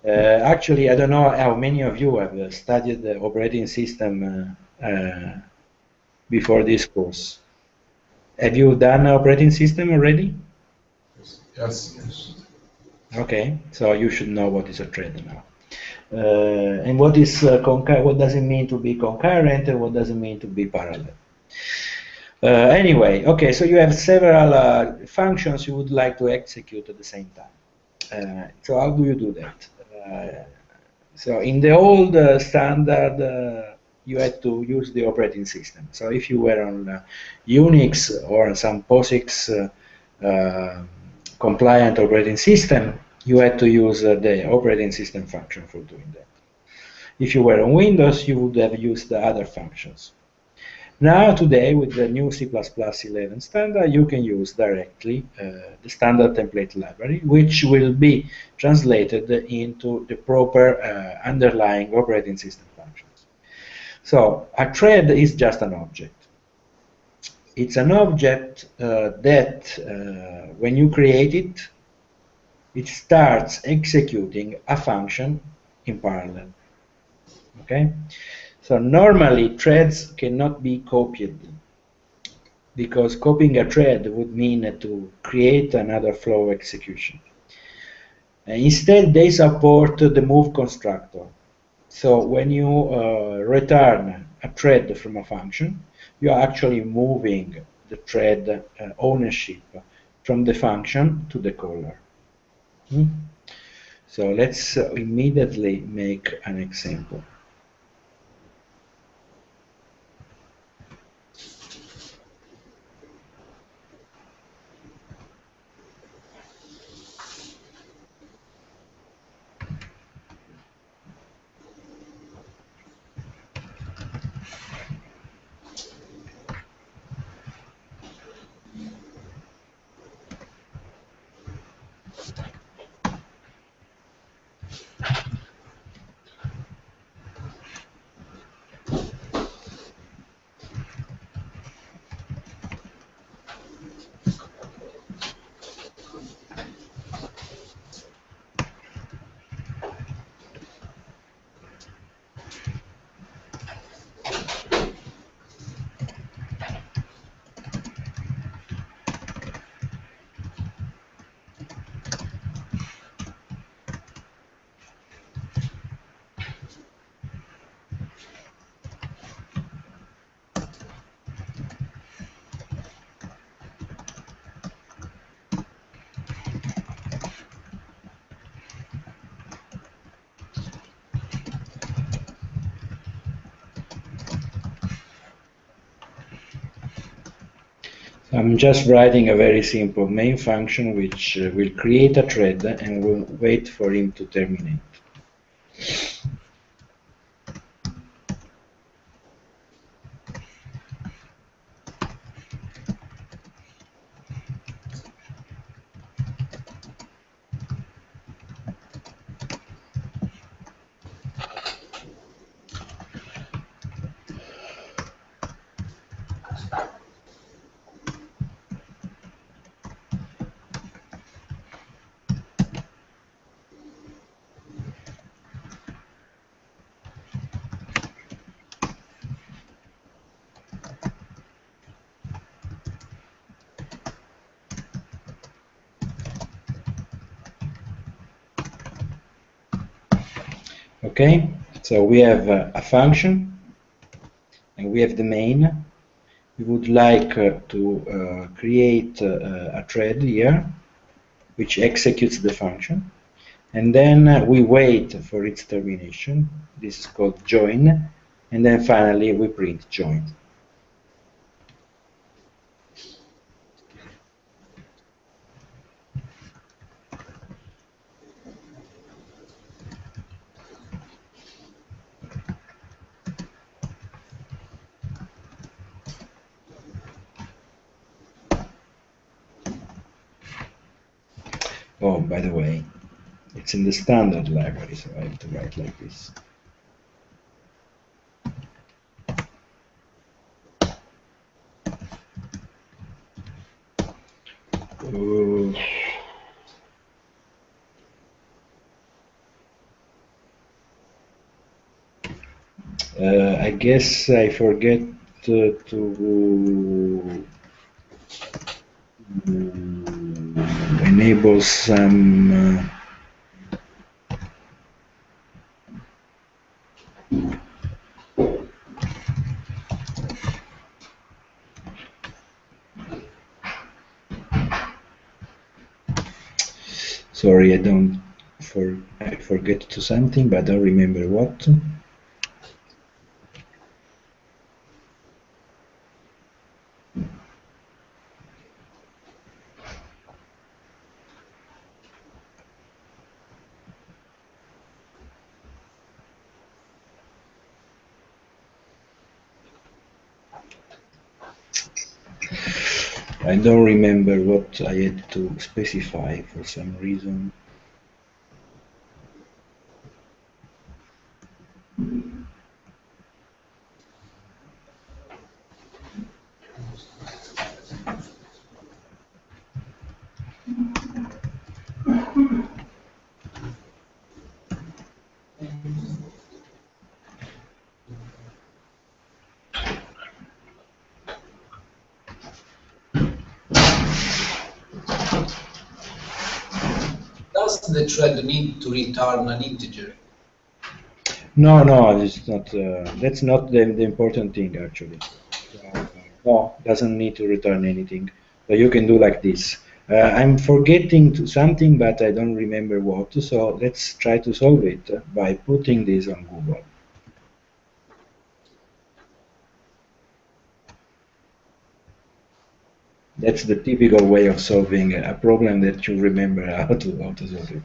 Speaker 1: Actually, I don't know how many of you have studied the operating system before this course. Have you done operating system already?
Speaker 2: Yes.
Speaker 1: Okay, so you should know what is a thread now. And what is what does it mean to be concurrent and what does it mean to be parallel? Anyway, okay, so you have several functions you would like to execute at the same time. So how do you do that? So in the old standard, you had to use the operating system. So if you were on Unix or some POSIX compliant operating system, you had to use the operating system function for doing that. If you were on Windows, you would have used the other functions. Now, today, with the new C++ 11 standard, you can use directly the standard template library, which will be translated into the proper underlying operating system functions. So, a thread is just an object. It's an object that, when you create it, it starts executing a function in parallel. Okay? So normally threads cannot be copied because copying a thread would mean to create another flow execution. Instead, they support the move constructor. So when you return a thread from a function, you are actually moving the thread ownership from the function to the caller. So let's immediately make an example. I'm just writing a very simple main function which will create a thread and will wait for him to terminate. Okay, so we have a function and we have the main. We would like to create a thread here which executes the function, and then we wait for its termination. This is called join, and then finally we print join. Oh, by the way, it's in the standard library, so I have to write like this. I guess I forget to enable some sorry, I forget to something, but I don't remember what. I don't remember what I had to specify for some reason.
Speaker 4: Does the thread need to return an integer?
Speaker 1: No, no, it's not. That's not the important thing, actually. No, doesn't need to return anything. So you can do like this. I'm forgetting something, but I don't remember what. So let's try to solve it by putting this on Google. That's the typical way of solving a problem that you remember how to solve it.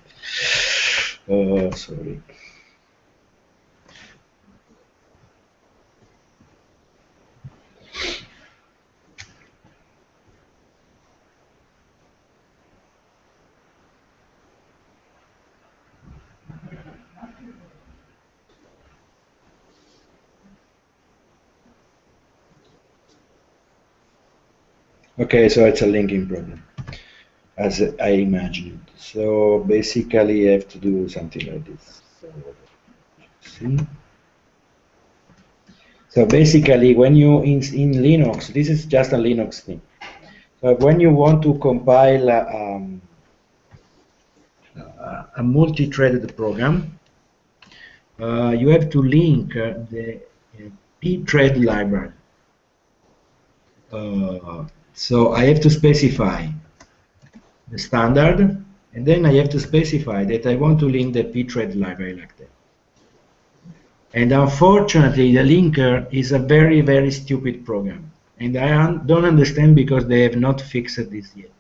Speaker 1: Oh, sorry. Okay, so it's a linking problem, as I imagined. So basically, I have to do something like this. So, see. So basically, when you in Linux, this is just a Linux thing. So when you want to compile a multi-threaded program, you have to link the pthread library. So I have to specify the standard, and then I have to specify that I want to link the pthread library like that. And unfortunately, the linker is a very, very stupid program. and I don't understand because they have not fixed this yet.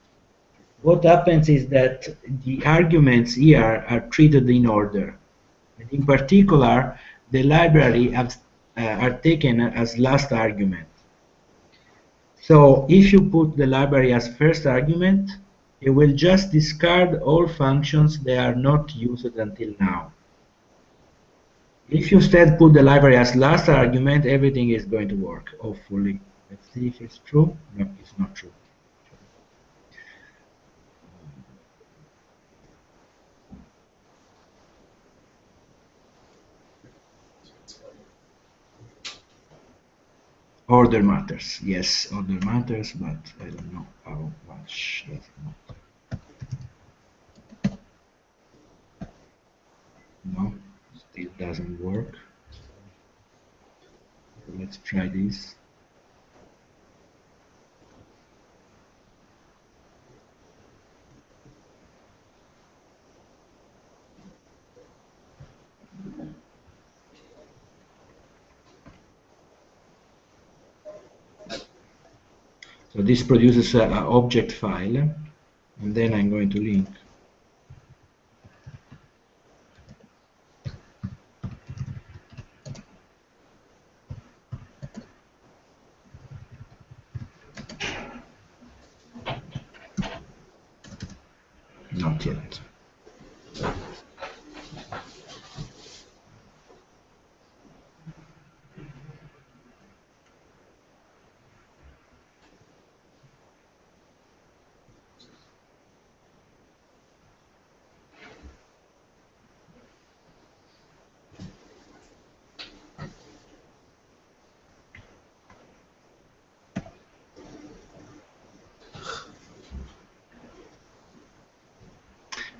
Speaker 1: What happens is that the arguments here are treated in order. And in particular, the library are taken as last argument. So if you put the library as first argument, it will just discard all functions that are not used until now. If you instead put the library as last argument, everything is going to work, hopefully. Let's see if it's true. No, it's not true. Order matters. Yes, order matters, but I don't know how much does it matter. No, still doesn't work. Let's try this. So this produces an object file, and then I'm going to link. Not yet.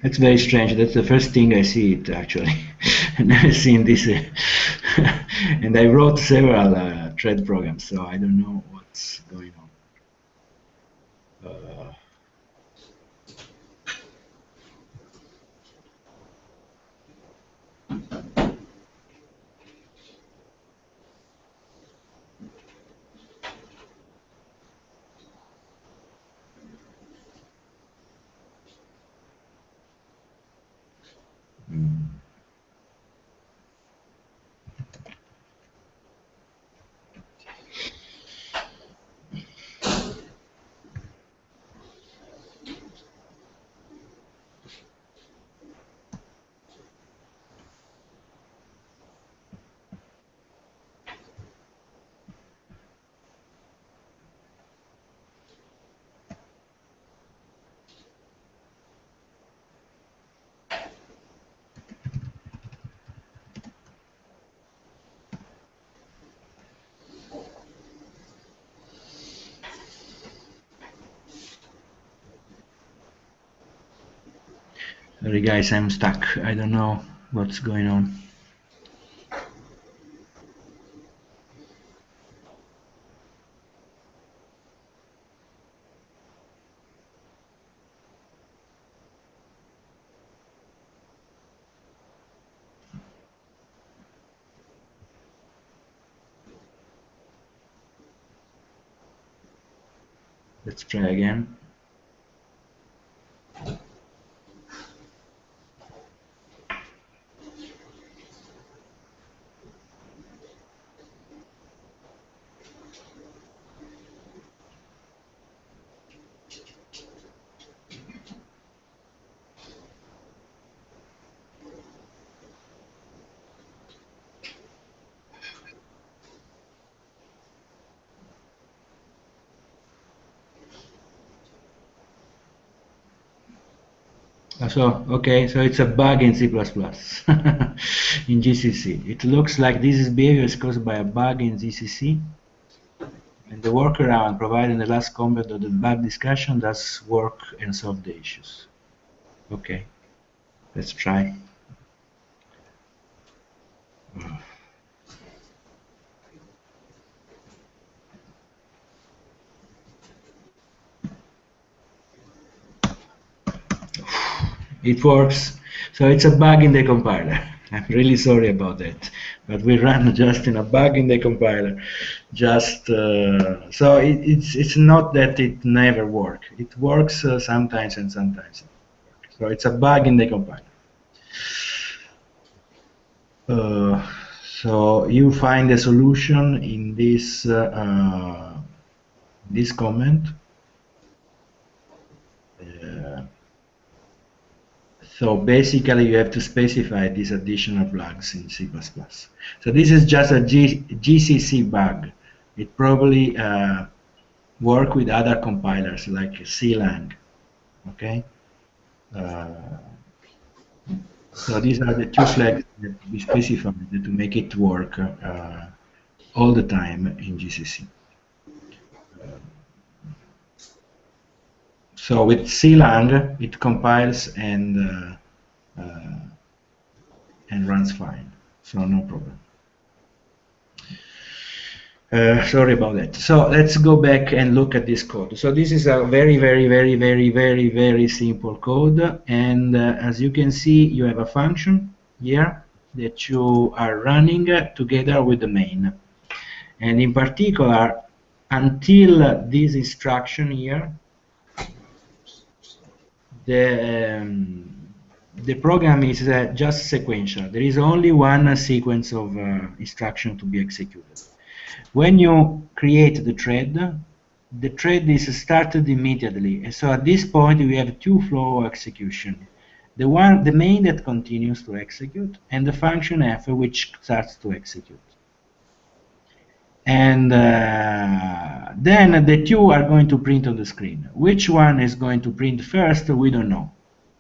Speaker 1: That's very strange. That's the first thing I see it, actually. I've never seen this. And I wrote several thread programs, so I don't know what's going on. Sorry guys, I'm stuck. I don't know what's going on. Let's try again. So, okay, so it's a bug in C++, in GCC. It looks like this behavior is caused by a bug in GCC, and the workaround provided in the last comment of the bug discussion does work and solve the issues. Okay, let's try. It works. So it's a bug in the compiler. I'm really sorry about that, but we run just in a bug in the compiler. Just so it's not that it never works. It works sometimes and sometimes. So it's a bug in the compiler. So you find a solution in this comment. So basically, you have to specify these additional plugs in C++. So this is just a GCC bug. It probably work with other compilers like Clang. Okay. So these are the two flags that we specified to make it work all the time in GCC. So with Clang, it compiles and runs fine. So no problem. Sorry about that. So let's go back and look at this code. So this is a very simple code, and as you can see, you have a function here that you are running together with the main. And in particular, until this instruction here, the program is just sequential. There is only one sequence of instruction to be executed. When you create the thread is started immediately. And so at this point, we have two flow execution. The main that continues to execute, and the function f which starts to execute. And then the two are going to print on the screen. Which one is going to print first, we don't know.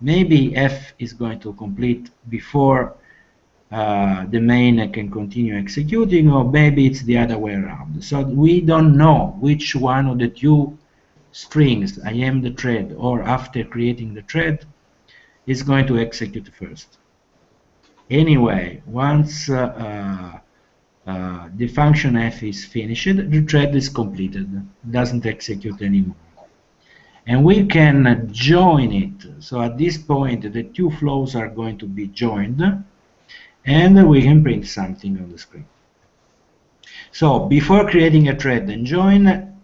Speaker 1: Maybe f is going to complete before the main can continue executing, or maybe it's the other way around. So we don't know which one of the two strings, I am the thread, or after creating the thread, is going to execute first. Anyway, once the function f is finished, the thread is completed, doesn't execute anymore. And we can join it. So at this point, the two flows are going to be joined, and we can print something on the screen. So before creating a thread and join,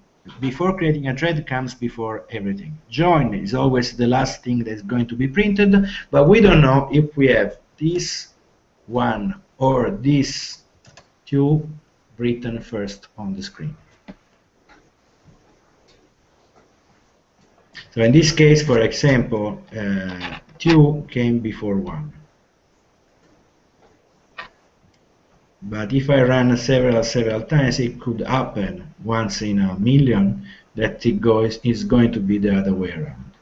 Speaker 1: before creating a thread comes before everything. Join is always the last thing that's going to be printed, but we don't know if we have this one or this two written first on the screen. So in this case, for example, 2 came before 1. But if I run several times, it could happen once in a million that is going to be the other way around.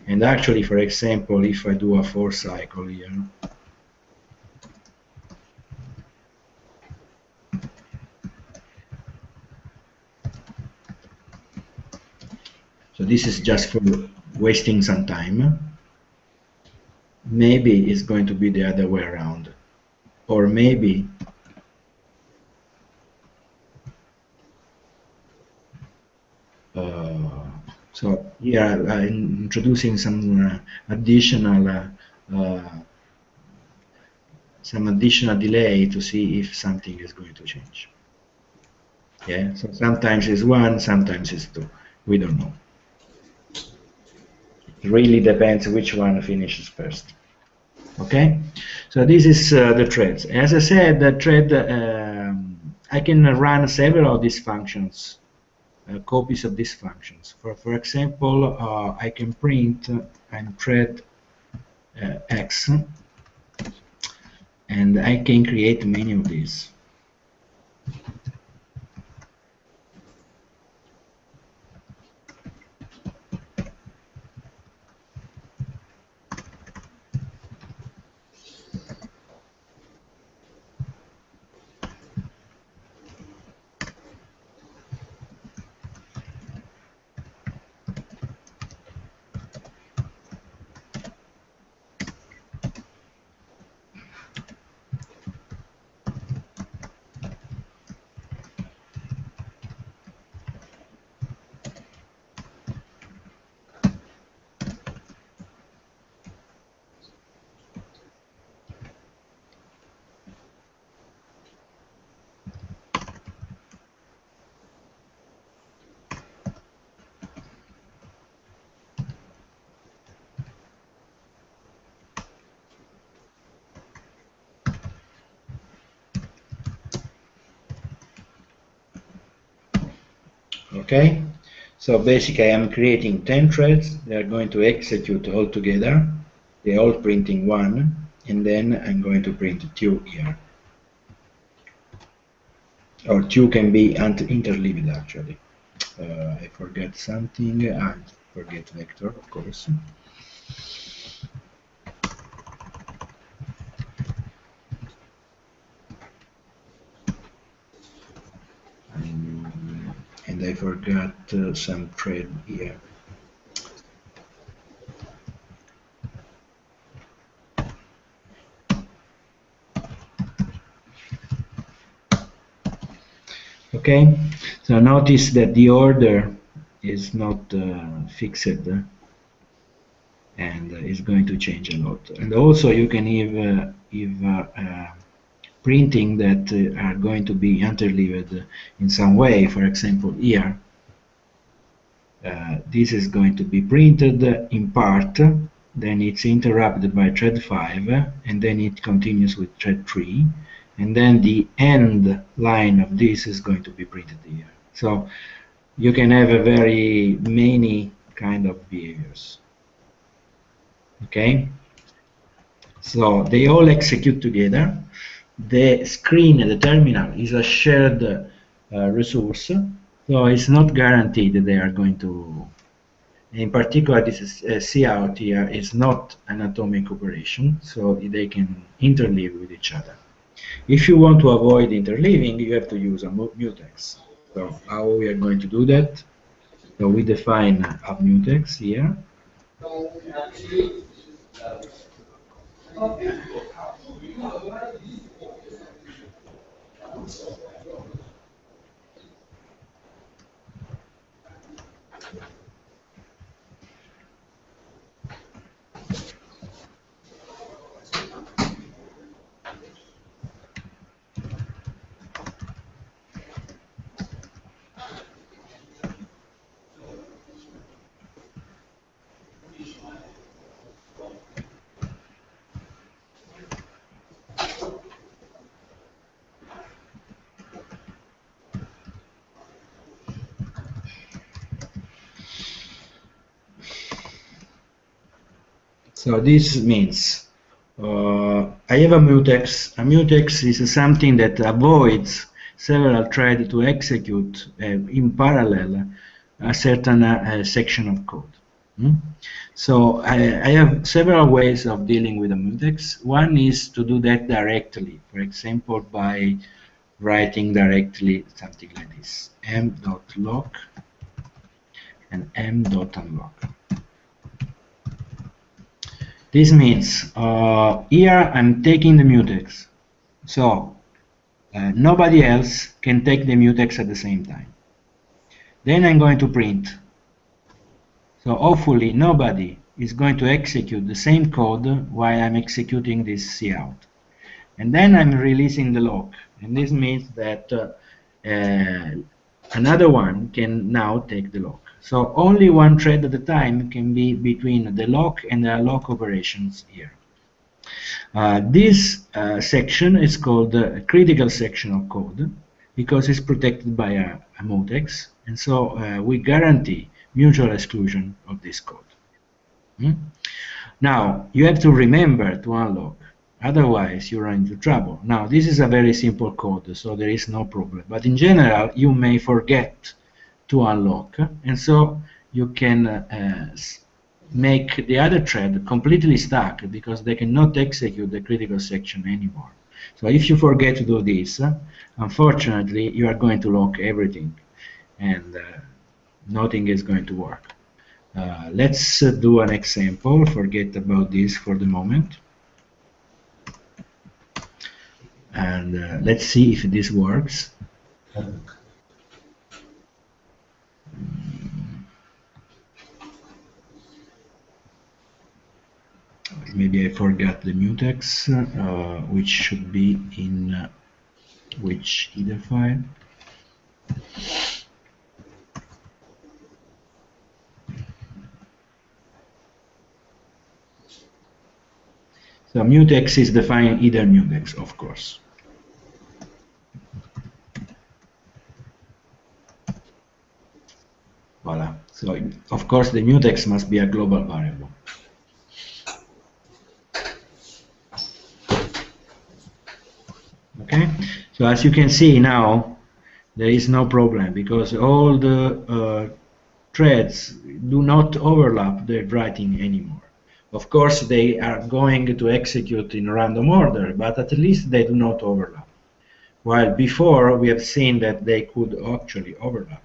Speaker 1: And actually, for example, if I do a for cycle here, so this is just for wasting some time. Maybe it's going to be the other way around. Or maybe so here I'm introducing some additional delay to see if something is going to change. Yeah, so sometimes it's 1, sometimes it's 2. We don't know. It really depends which one finishes first. Okay, so this is the threads. As I said, the thread I can run several of these functions, copies of these functions. For example, I can print and thread x, and I can create many of these. Okay, so basically I'm creating 10 threads. They are going to execute all together. They're all printing 1, and then I'm going to print 2 here. Or 2 can be interleaved actually. I forget something. I forget vector, of course. And I forgot some thread here. Okay, so notice that the order is not fixed and is going to change a lot. And also you can have printing that are going to be interleaved in some way. For example, here, this is going to be printed in part, then it's interrupted by thread 5, and then it continues with thread 3, and then the end line of this is going to be printed here. So you can have a very many kind of behaviors. Okay, so they all execute together. The screen and the terminal is a shared resource, so it's not guaranteed that they are going to. In particular, this is cout here is not an atomic operation, so they can interleave with each other. If you want to avoid interleaving, you have to use a mutex. So how we are going to do that? So we define a mutex here. So this means I have a mutex. A mutex is something that avoids several threads to execute in parallel a certain section of code. So I have several ways of dealing with a mutex. One is to do that directly, for example, by writing directly something like this: m.lock and m.unlock. This means here I'm taking the mutex, so nobody else can take the mutex at the same time. Then I'm going to print. So hopefully nobody is going to execute the same code while I'm executing this cout. And then I'm releasing the lock, and this means that another one can now take the lock. So only one thread at a time can be between the lock and the unlock operations here. This section is called the critical section of code because it's protected by a mutex, and so we guarantee mutual exclusion of this code. Now you have to remember to unlock, otherwise you run into trouble. Now this is a very simple code, so there is no problem, but in general you may forget to unlock, and so you can make the other thread completely stuck because they cannot execute the critical section anymore. So if you forget to do this, unfortunately you are going to lock everything, and nothing is going to work. Let's do an example. Forget about this for the moment, and let's see if this works. Maybe I forgot the mutex, which should be in which header file. So mutex is defined either mutex, of course. Voila. So of course the mutex must be a global variable. Okay. So as you can see now, there is no problem because all the threads do not overlap the writing anymore. Of course, they are going to execute in random order, but at least they do not overlap. While before, we have seen that they could actually overlap.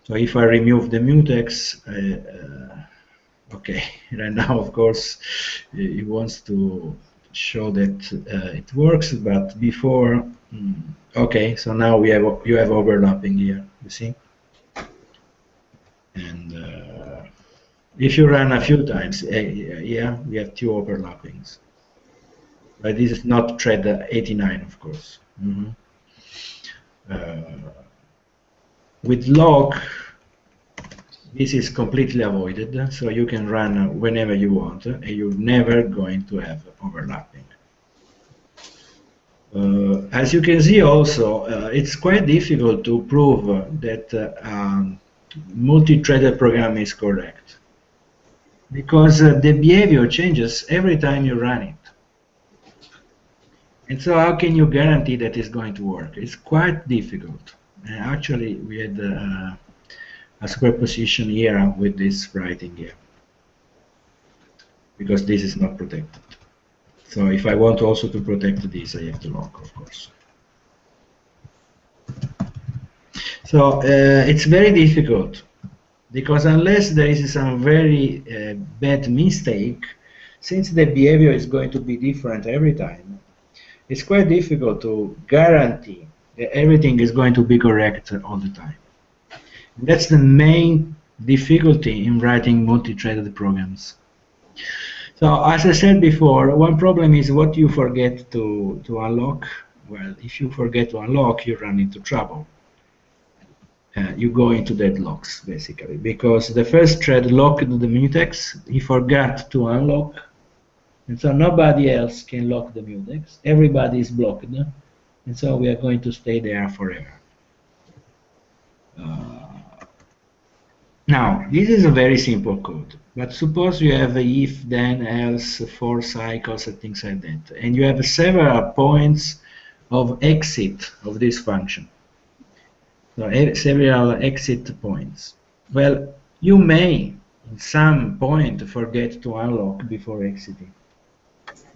Speaker 1: So if I remove the mutex, okay, right now, of course, it wants to show that it works, but before, okay, so now you have overlapping here, you see? And if you run a few times, yeah, we have two overlappings. But this is not thread 89, of course. With lock, this is completely avoided, so you can run whenever you want, and you're never going to have overlapping. As you can see also, it's quite difficult to prove that multi-threaded program is correct, because the behavior changes every time you run it. And so how can you guarantee that it's going to work? It's quite difficult. Actually, we had a superposition here with this writing here, because this is not protected. So if I want also to protect this, I have to lock, of course. So it's very difficult, because unless there is some very bad mistake, since the behavior is going to be different every time, it's quite difficult to guarantee that everything is going to be correct all the time. And that's the main difficulty in writing multi-threaded programs. So as I said before, one problem is what you forget to unlock. Well, if you forget to unlock, you run into trouble. You go into deadlocks, basically, because the first thread locked the mutex, he forgot to unlock, and so nobody else can lock the mutex. Everybody is blocked, and so we are going to stay there forever. Now, this is a very simple code, but suppose you have if, then, else, for cycles, and things like that, and you have several points of exit of this function. So several exit points. Well, you may, in some point, forget to unlock before exiting.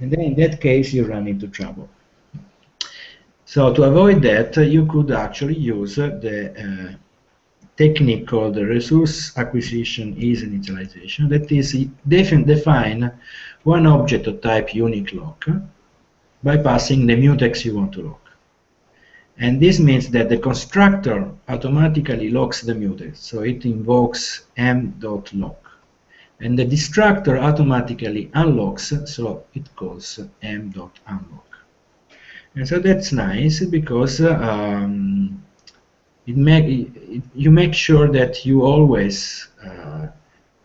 Speaker 1: And then in that case, you run into trouble. So to avoid that, you could actually use the technique called the resource acquisition ease initialization. That is, define one object of type unique lock by passing the mutex you want to lock. And this means that the constructor automatically locks the mutex, so it invokes m.lock. And the destructor automatically unlocks, so it calls m.unlock. And so that's nice because you make sure that you always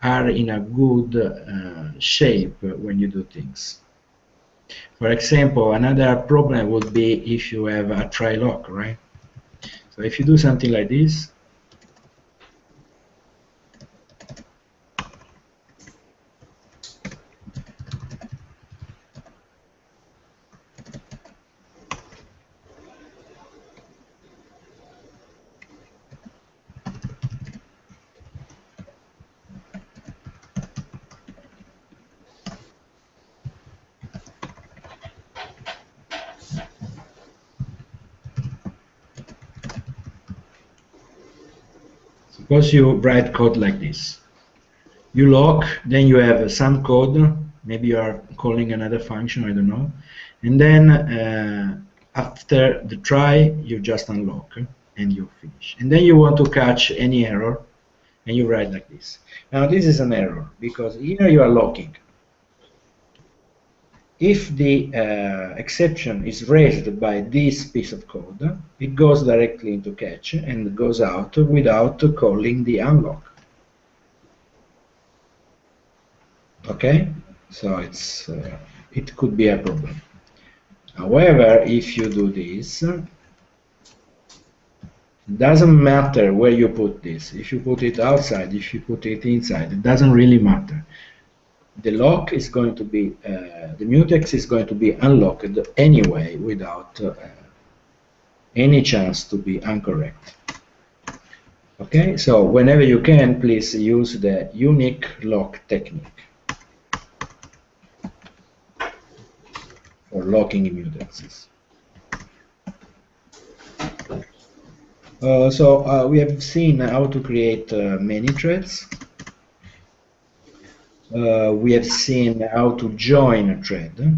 Speaker 1: are in a good shape when you do things. For example, another problem would be if you have a try lock, right? So if you do something like this, suppose you write code like this. You lock, then you have some code, maybe you are calling another function, I don't know, and then after the try, you just unlock and you finish. And then you want to catch any error, and you write like this. Now this is an error, because here you are locking. If the exception is raised by this piece of code, it goes directly into catch and goes out without calling the unlock. Okay, so it could be a problem. However, if you do this, Doesn't matter where you put this. If you put it outside, if you put it inside, it doesn't really matter. The lock is going to be, the mutex is going to be unlocked anyway without any chance to be incorrect. Okay, so whenever you can, please use the unique lock technique for locking mutexes. So we have seen how to create many threads. We have seen how to join a thread.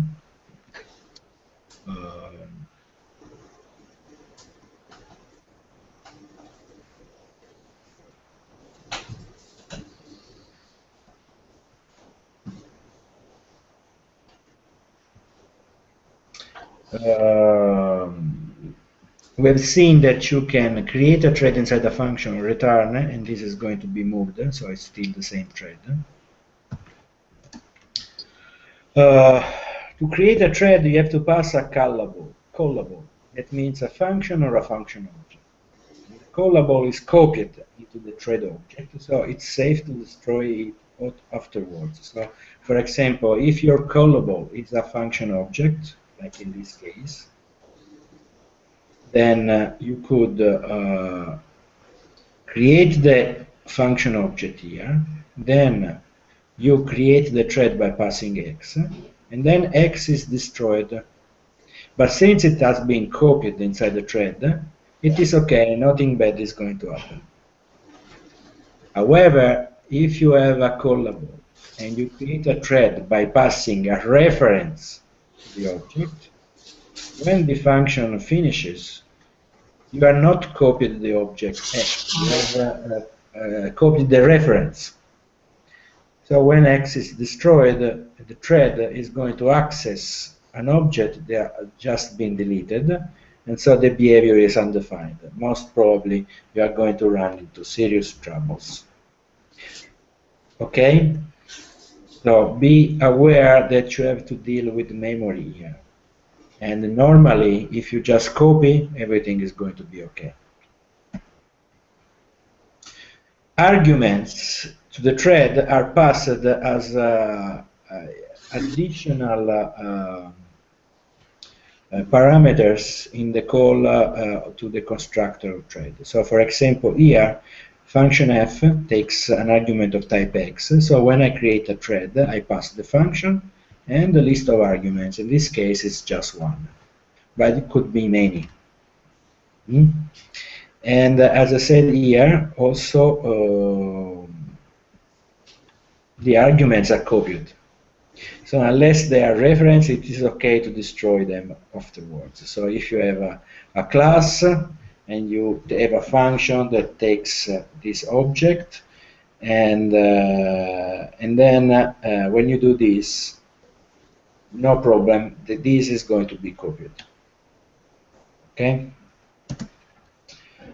Speaker 1: We have seen that you can create a thread inside a function, return, and this is going to be moved, so it's still the same thread. To create a thread, you have to pass a callable. That means a function or a function object. The callable is copied into the thread object, so it's safe to destroy it afterwards. So, for example, if your callable is a function object, like in this case, then you could create the function object here, then you create the thread by passing x, and then x is destroyed. But since it has been copied inside the thread, it is okay, nothing bad is going to happen. However, if you have a callable and you create a thread by passing a reference to the object, when the function finishes, you are not copied the object x, you have copied the reference. So when x is destroyed, the thread is going to access an object that has just been deleted, and so the behavior is undefined. Most probably, you are going to run into serious troubles. Okay? So be aware that you have to deal with memory here. And normally, if you just copy, everything is going to be okay. Arguments to the thread are passed as additional parameters in the call to the constructor of thread. So for example, here, function f takes an argument of type x. So when I create a thread, I pass the function and the list of arguments. In this case, it's just one, but it could be many. And as I said here, also the arguments are copied. So unless they are referenced, it is okay to destroy them afterwards. So if you have a class and you have a function that takes this object, and then when you do this, no problem, this is going to be copied. Okay?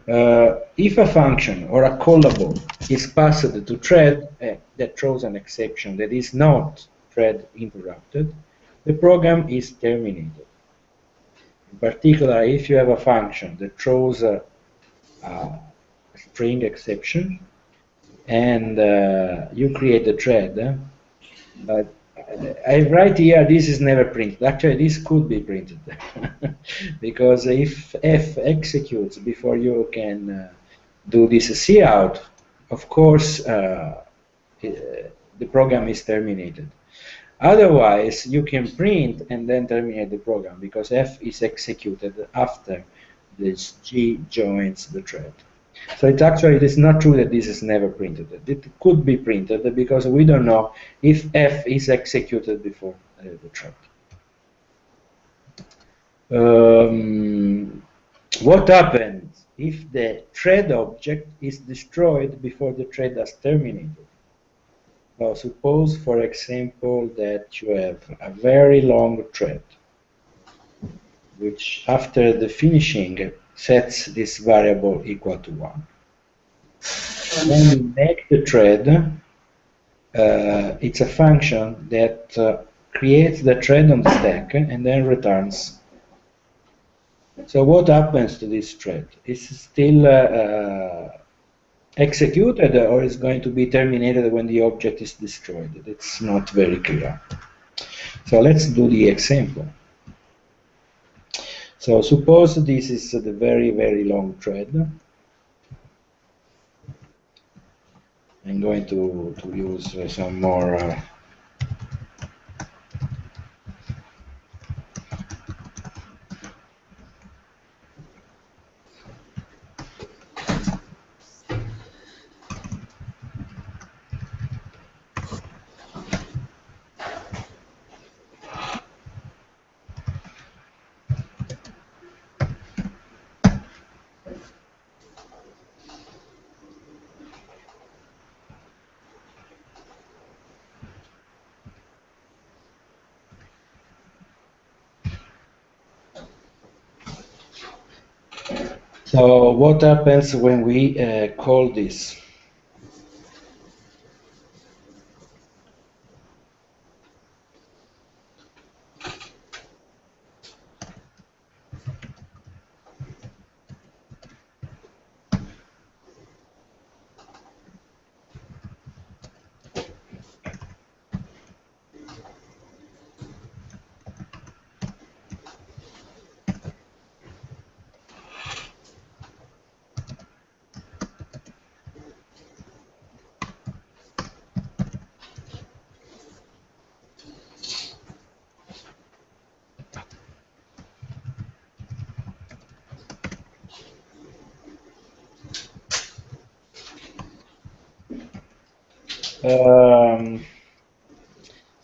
Speaker 1: If a function or a callable is passed to thread that throws an exception that is not thread interrupted, the program is terminated. In particular, if you have a function that throws a string exception and you create a thread, I write here this is never printed. Actually, this could be printed because if f executes before you can do this cout, of course the program is terminated. Otherwise, you can print and then terminate the program because f is executed after this g joins the thread. So it is not true that this is never printed. It could be printed because we don't know if f is executed before the thread. What happens if the thread object is destroyed before the thread has terminated? Now, suppose, for example, that you have a very long thread, which after the finishing sets this variable equal to 1. When you make the thread, it's a function that creates the thread on the stack and then returns So what happens to this thread? Is it still executed, or is going to be terminated when the object is destroyed? It's not very clear. So let's do the example. So suppose this is the very, very long thread. I'm going to use some more So what happens when we call this?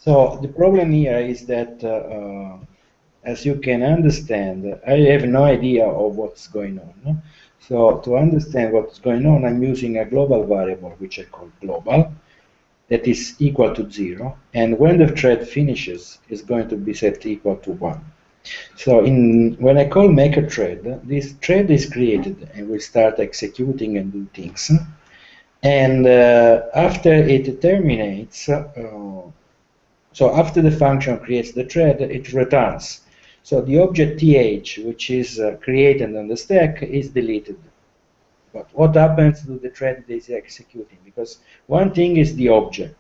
Speaker 1: So the problem here is that, as you can understand, I have no idea of what's going on. No? So to understand what's going on, I'm using a global variable, which I call global, that is equal to 0. And when the thread finishes, it's going to be set equal to 1. So when I call make a thread, this thread is created and will start executing and do things. And after it terminates, so after the function creates the thread, it returns. So the object th, which is created on the stack, is deleted. But what happens to the thread that is executing? Because one thing is the object.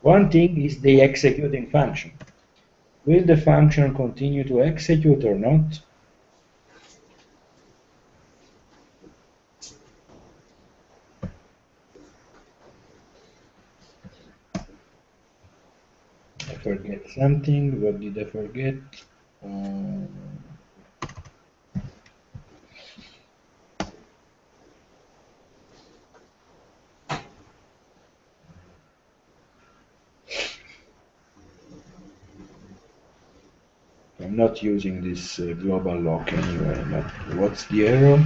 Speaker 1: One thing is the executing function. Will the function continue to execute or not? I forget something. What did I forget? I'm not using this global lock anyway, but what's the error?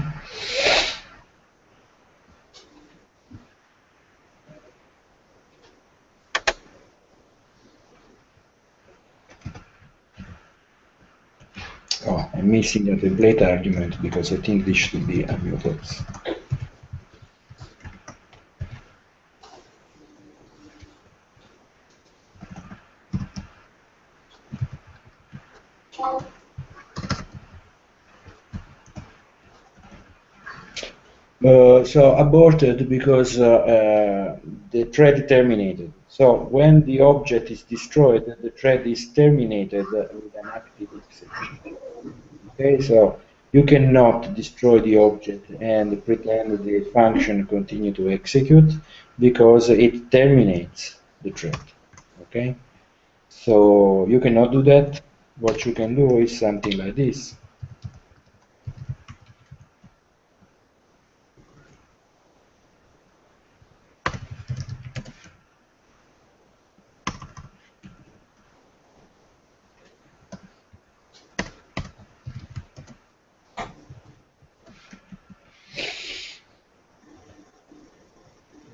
Speaker 1: Oh, I'm missing a template argument because I think this should be a mutex. So aborted because the thread terminated. So when the object is destroyed, the thread is terminated with an active exception. Okay, so you cannot destroy the object and pretend the function continue to execute because it terminates the thread. Okay, so you cannot do that. What you can do is something like this.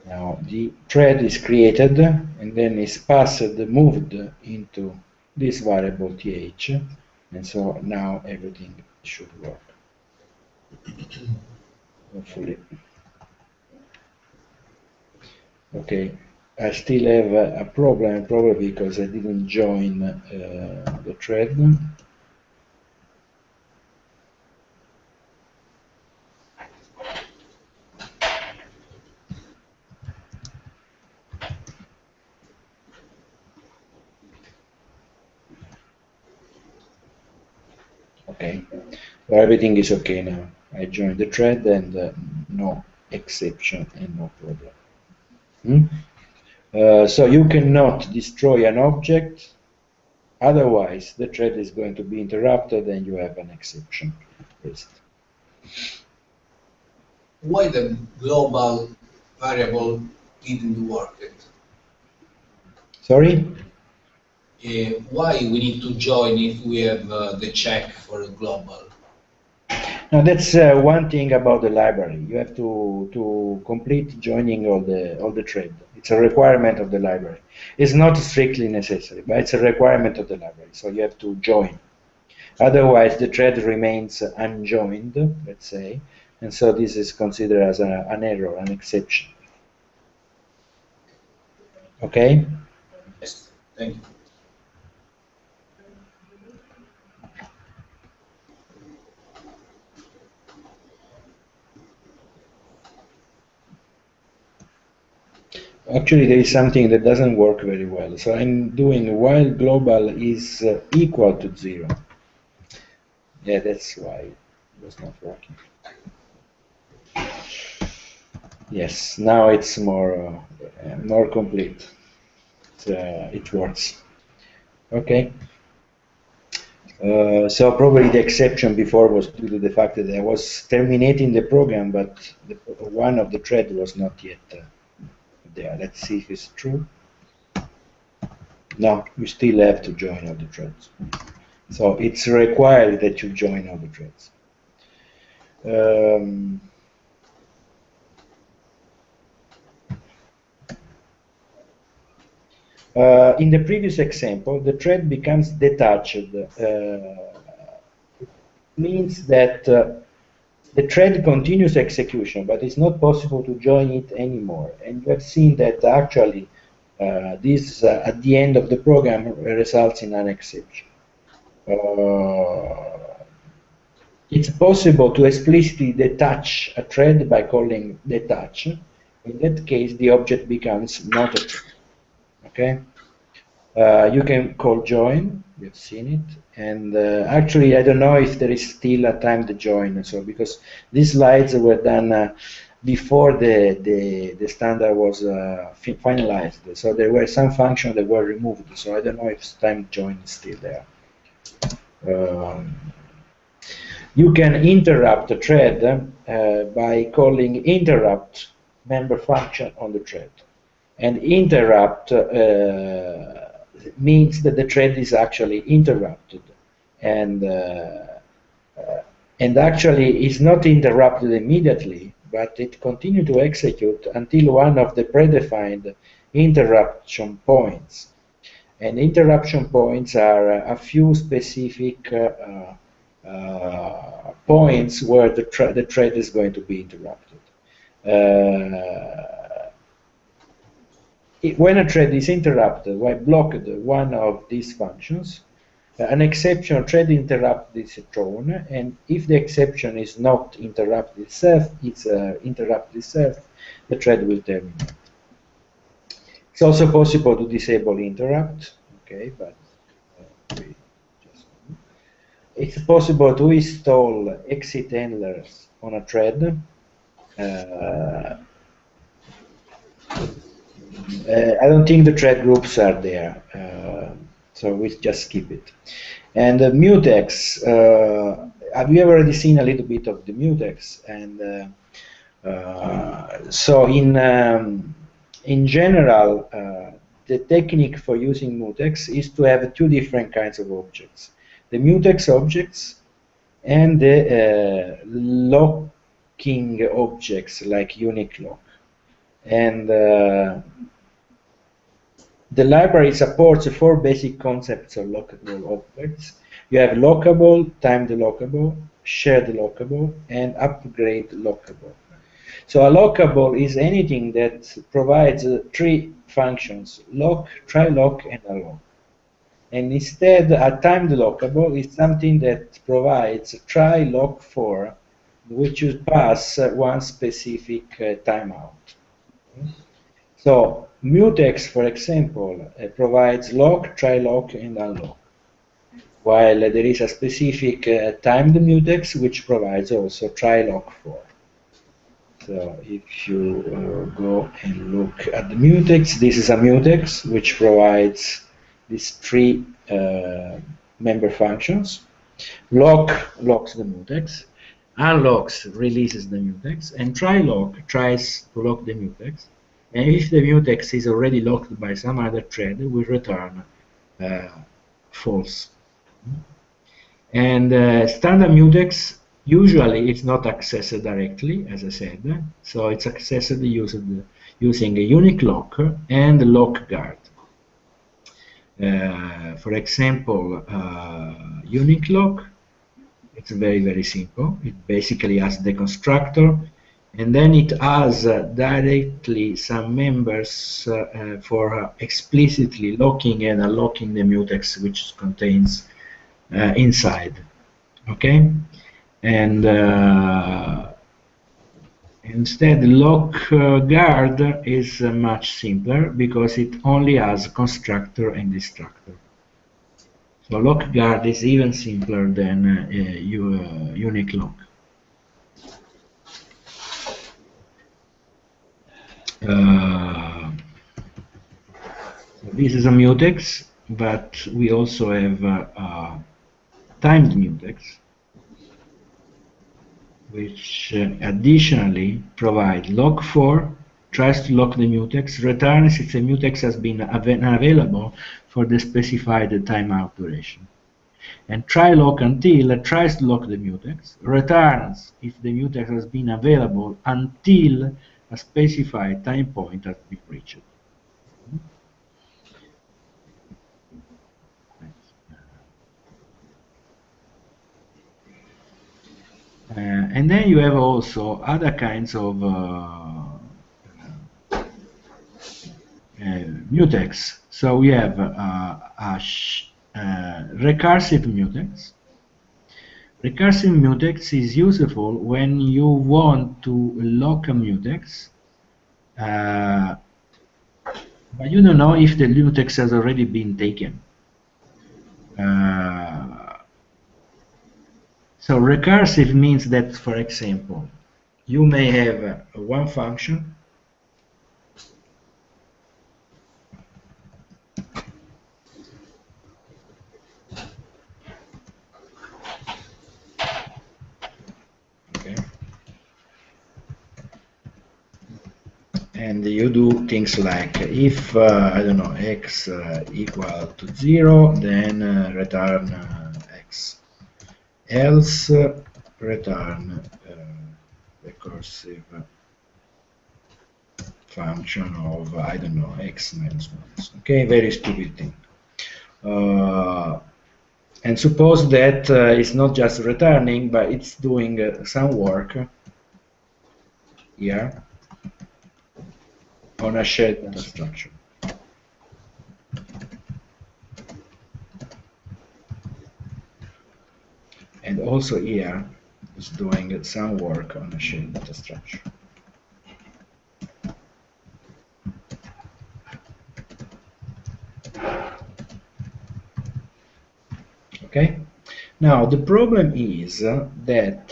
Speaker 1: Now the thread is created and then is passed, moved into this variable th, and so now everything should work. Hopefully. Okay, I still have a problem, probably because I didn't join the thread. Okay, so everything is okay now. I joined the thread and no exception and no problem. Hmm? So you cannot destroy an object, otherwise the thread is going to be interrupted and you have an exception raised.
Speaker 5: Why the global variable didn't work?
Speaker 1: Sorry?
Speaker 5: Why we need to join if we have the check for global?
Speaker 1: Now that's one thing about the library. You have to complete joining all the thread. It's a requirement of the library. It's not strictly necessary, but it's a requirement of the library. So you have to join. Otherwise, the thread remains unjoined, let's say, and so this is considered as an error, an exception. Okay?
Speaker 5: Yes, thank you.
Speaker 1: Actually, there is something that doesn't work very well. So I'm doing while global is equal to 0. Yeah, that's why it was not working. Yes, now it's more complete. It works. Okay. So probably the exception before was due to the fact that I was terminating the program, but one of the thread was not yet there. Let's see if it's true. No, you still have to join all the threads. So it's required that you join all the threads. In the previous example, the thread becomes detached. Means that the thread continues execution, but it's not possible to join it anymore. And you have seen that actually this, at the end of the program, results in an exception. It's possible to explicitly detach a thread by calling detach. In that case, the object becomes not a thread. Okay? You can call join, we've seen it, and actually I don't know if there is still a timed join, so because these slides were done before the standard was finalized, so there were some functions that were removed, so I don't know if timed join is still there. You can interrupt a thread by calling interrupt member function on the thread, and interrupt means that the thread is actually interrupted, and actually is not interrupted immediately, but it continues to execute until one of the predefined interruption points. And interruption points are a few specific points where the thread is going to be interrupted. When a thread is interrupted, when blocked one of these functions, an exception thread interrupt is thrown, and if the exception is not interrupted itself, the thread will terminate. It's also possible to disable interrupt, okay, but it's possible to install exit handlers on a thread. I don't think the thread groups are there, so we just skip it. And mutex, we have already seen a little bit of the mutex, and so in general, the technique for using mutex is to have two different kinds of objects: the mutex objects and the locking objects like unique lock. And the library supports 4 basic concepts of lockable objects. You have lockable, timed lockable, shared lockable, and upgrade lockable. So a lockable is anything that provides 3 functions: lock, try lock, and unlock. And instead, a timed lockable is something that provides try lock for, which you pass one specific timeout. So mutex, for example, provides lock, try lock, and unlock. while there is a specific timed mutex which provides also try lock for. So if you go and look at the mutex, this is a mutex which provides these three member functions. Lock locks the mutex, unlocks releases the mutex, and try lock tries to lock the mutex. And if the mutex is already locked by some other thread, we return false. And standard mutex, usually it's not accessed directly, as I said, so it's accessed using a unique lock and lock guard. For example, unique lock, it's very simple. It basically has the constructor, and then it has directly some members for explicitly locking and unlocking the mutex which contains inside. Okay, and instead lock guard is much simpler because it only has constructor and destructor. So lock guard is even simpler than unique lock. So this is a mutex, but we also have timed mutex, which additionally provide lock for, tries to lock the mutex, returns if the mutex has been unavailable for the specified timeout duration. And try lock until tries to lock the mutex, returns if the mutex has been available until a specified time point has been reached. And then you have also other kinds of mutex. So we have recursive mutex. Recursive mutex is useful when you want to lock a mutex, but you don't know if the mutex has already been taken. So recursive means that, for example, you may have one function and you do things like if I don't know, x equal to 0, then return x, else return recursive function of I don't know, x minus 1. Okay, very stupid thing. And suppose that it's not just returning, but it's doing some work here on a shared data structure. And also here is doing some work on a shared data structure. Okay. Now the problem is that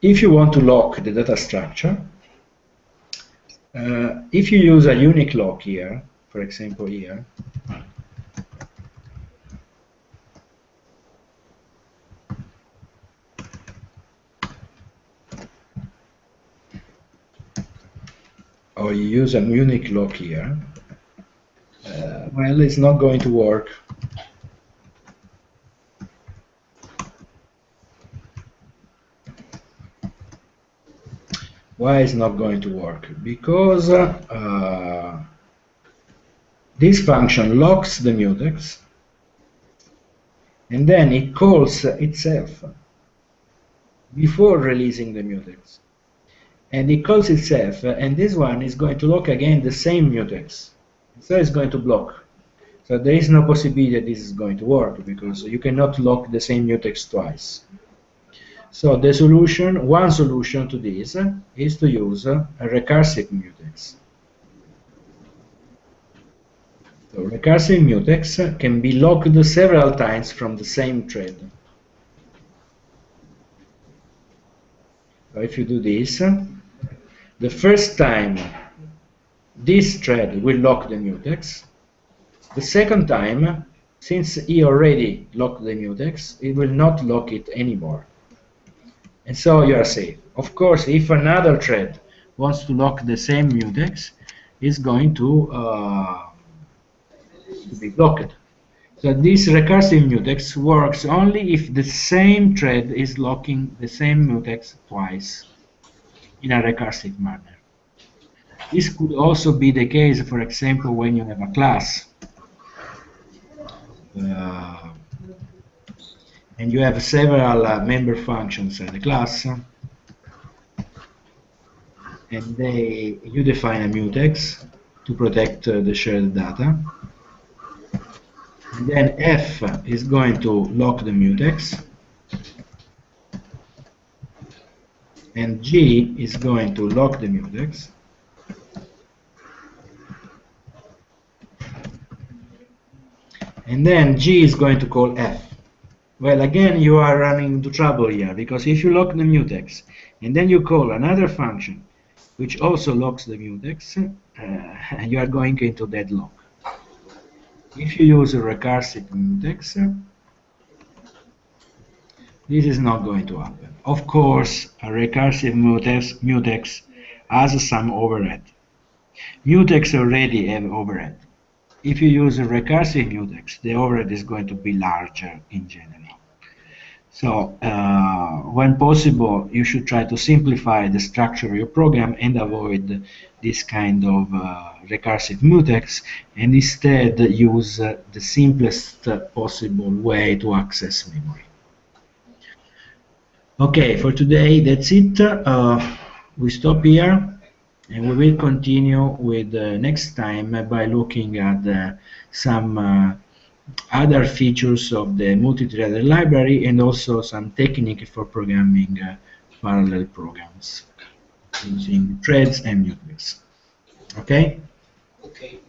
Speaker 1: if you want to lock the data structure, if you use a unique lock here, for example here, or you use a unique lock here, well, it's not going to work. Why is not going to work? Because this function locks the mutex, and then it calls itself before releasing the mutex. And it calls itself, and this one is going to lock again the same mutex. So it's going to block. So there is no possibility that this is going to work, because you cannot lock the same mutex twice. So the solution, one solution to this, is to use a recursive mutex. So recursive mutex can be locked several times from the same thread. So if you do this, the first time this thread will lock the mutex. The second time, since he already locked the mutex, it will not lock it anymore. And so you are safe. Of course, if another thread wants to lock the same mutex, it's going to be blocked. So this recursive mutex works only if the same thread is locking the same mutex twice in a recursive manner. This could also be the case, for example, when you have a class and you have several member functions in the class, and you define a mutex to protect the shared data. And then F is going to lock the mutex, and G is going to lock the mutex, and then G is going to call F. Well, again, you are running into trouble here, because if you lock the mutex and then you call another function which also locks the mutex, you are going into deadlock. If you use a recursive mutex, this is not going to happen. Of course, a recursive mutex has some overhead. Mutex already have overhead. If you use a recursive mutex, the overhead is going to be larger in general. So, when possible, you should try to simplify the structure of your program and avoid this kind of recursive mutex, and instead use the simplest possible way to access memory. Okay, for today that's it. We stop here, and we will continue with next time by looking at some other features of the multi-threaded library, and also some technique for programming parallel programs using threads and mutex. Okay?
Speaker 5: Okay.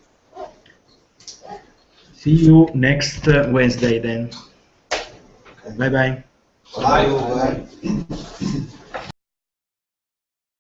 Speaker 1: See you next Wednesday then. Bye-bye.
Speaker 5: Bye.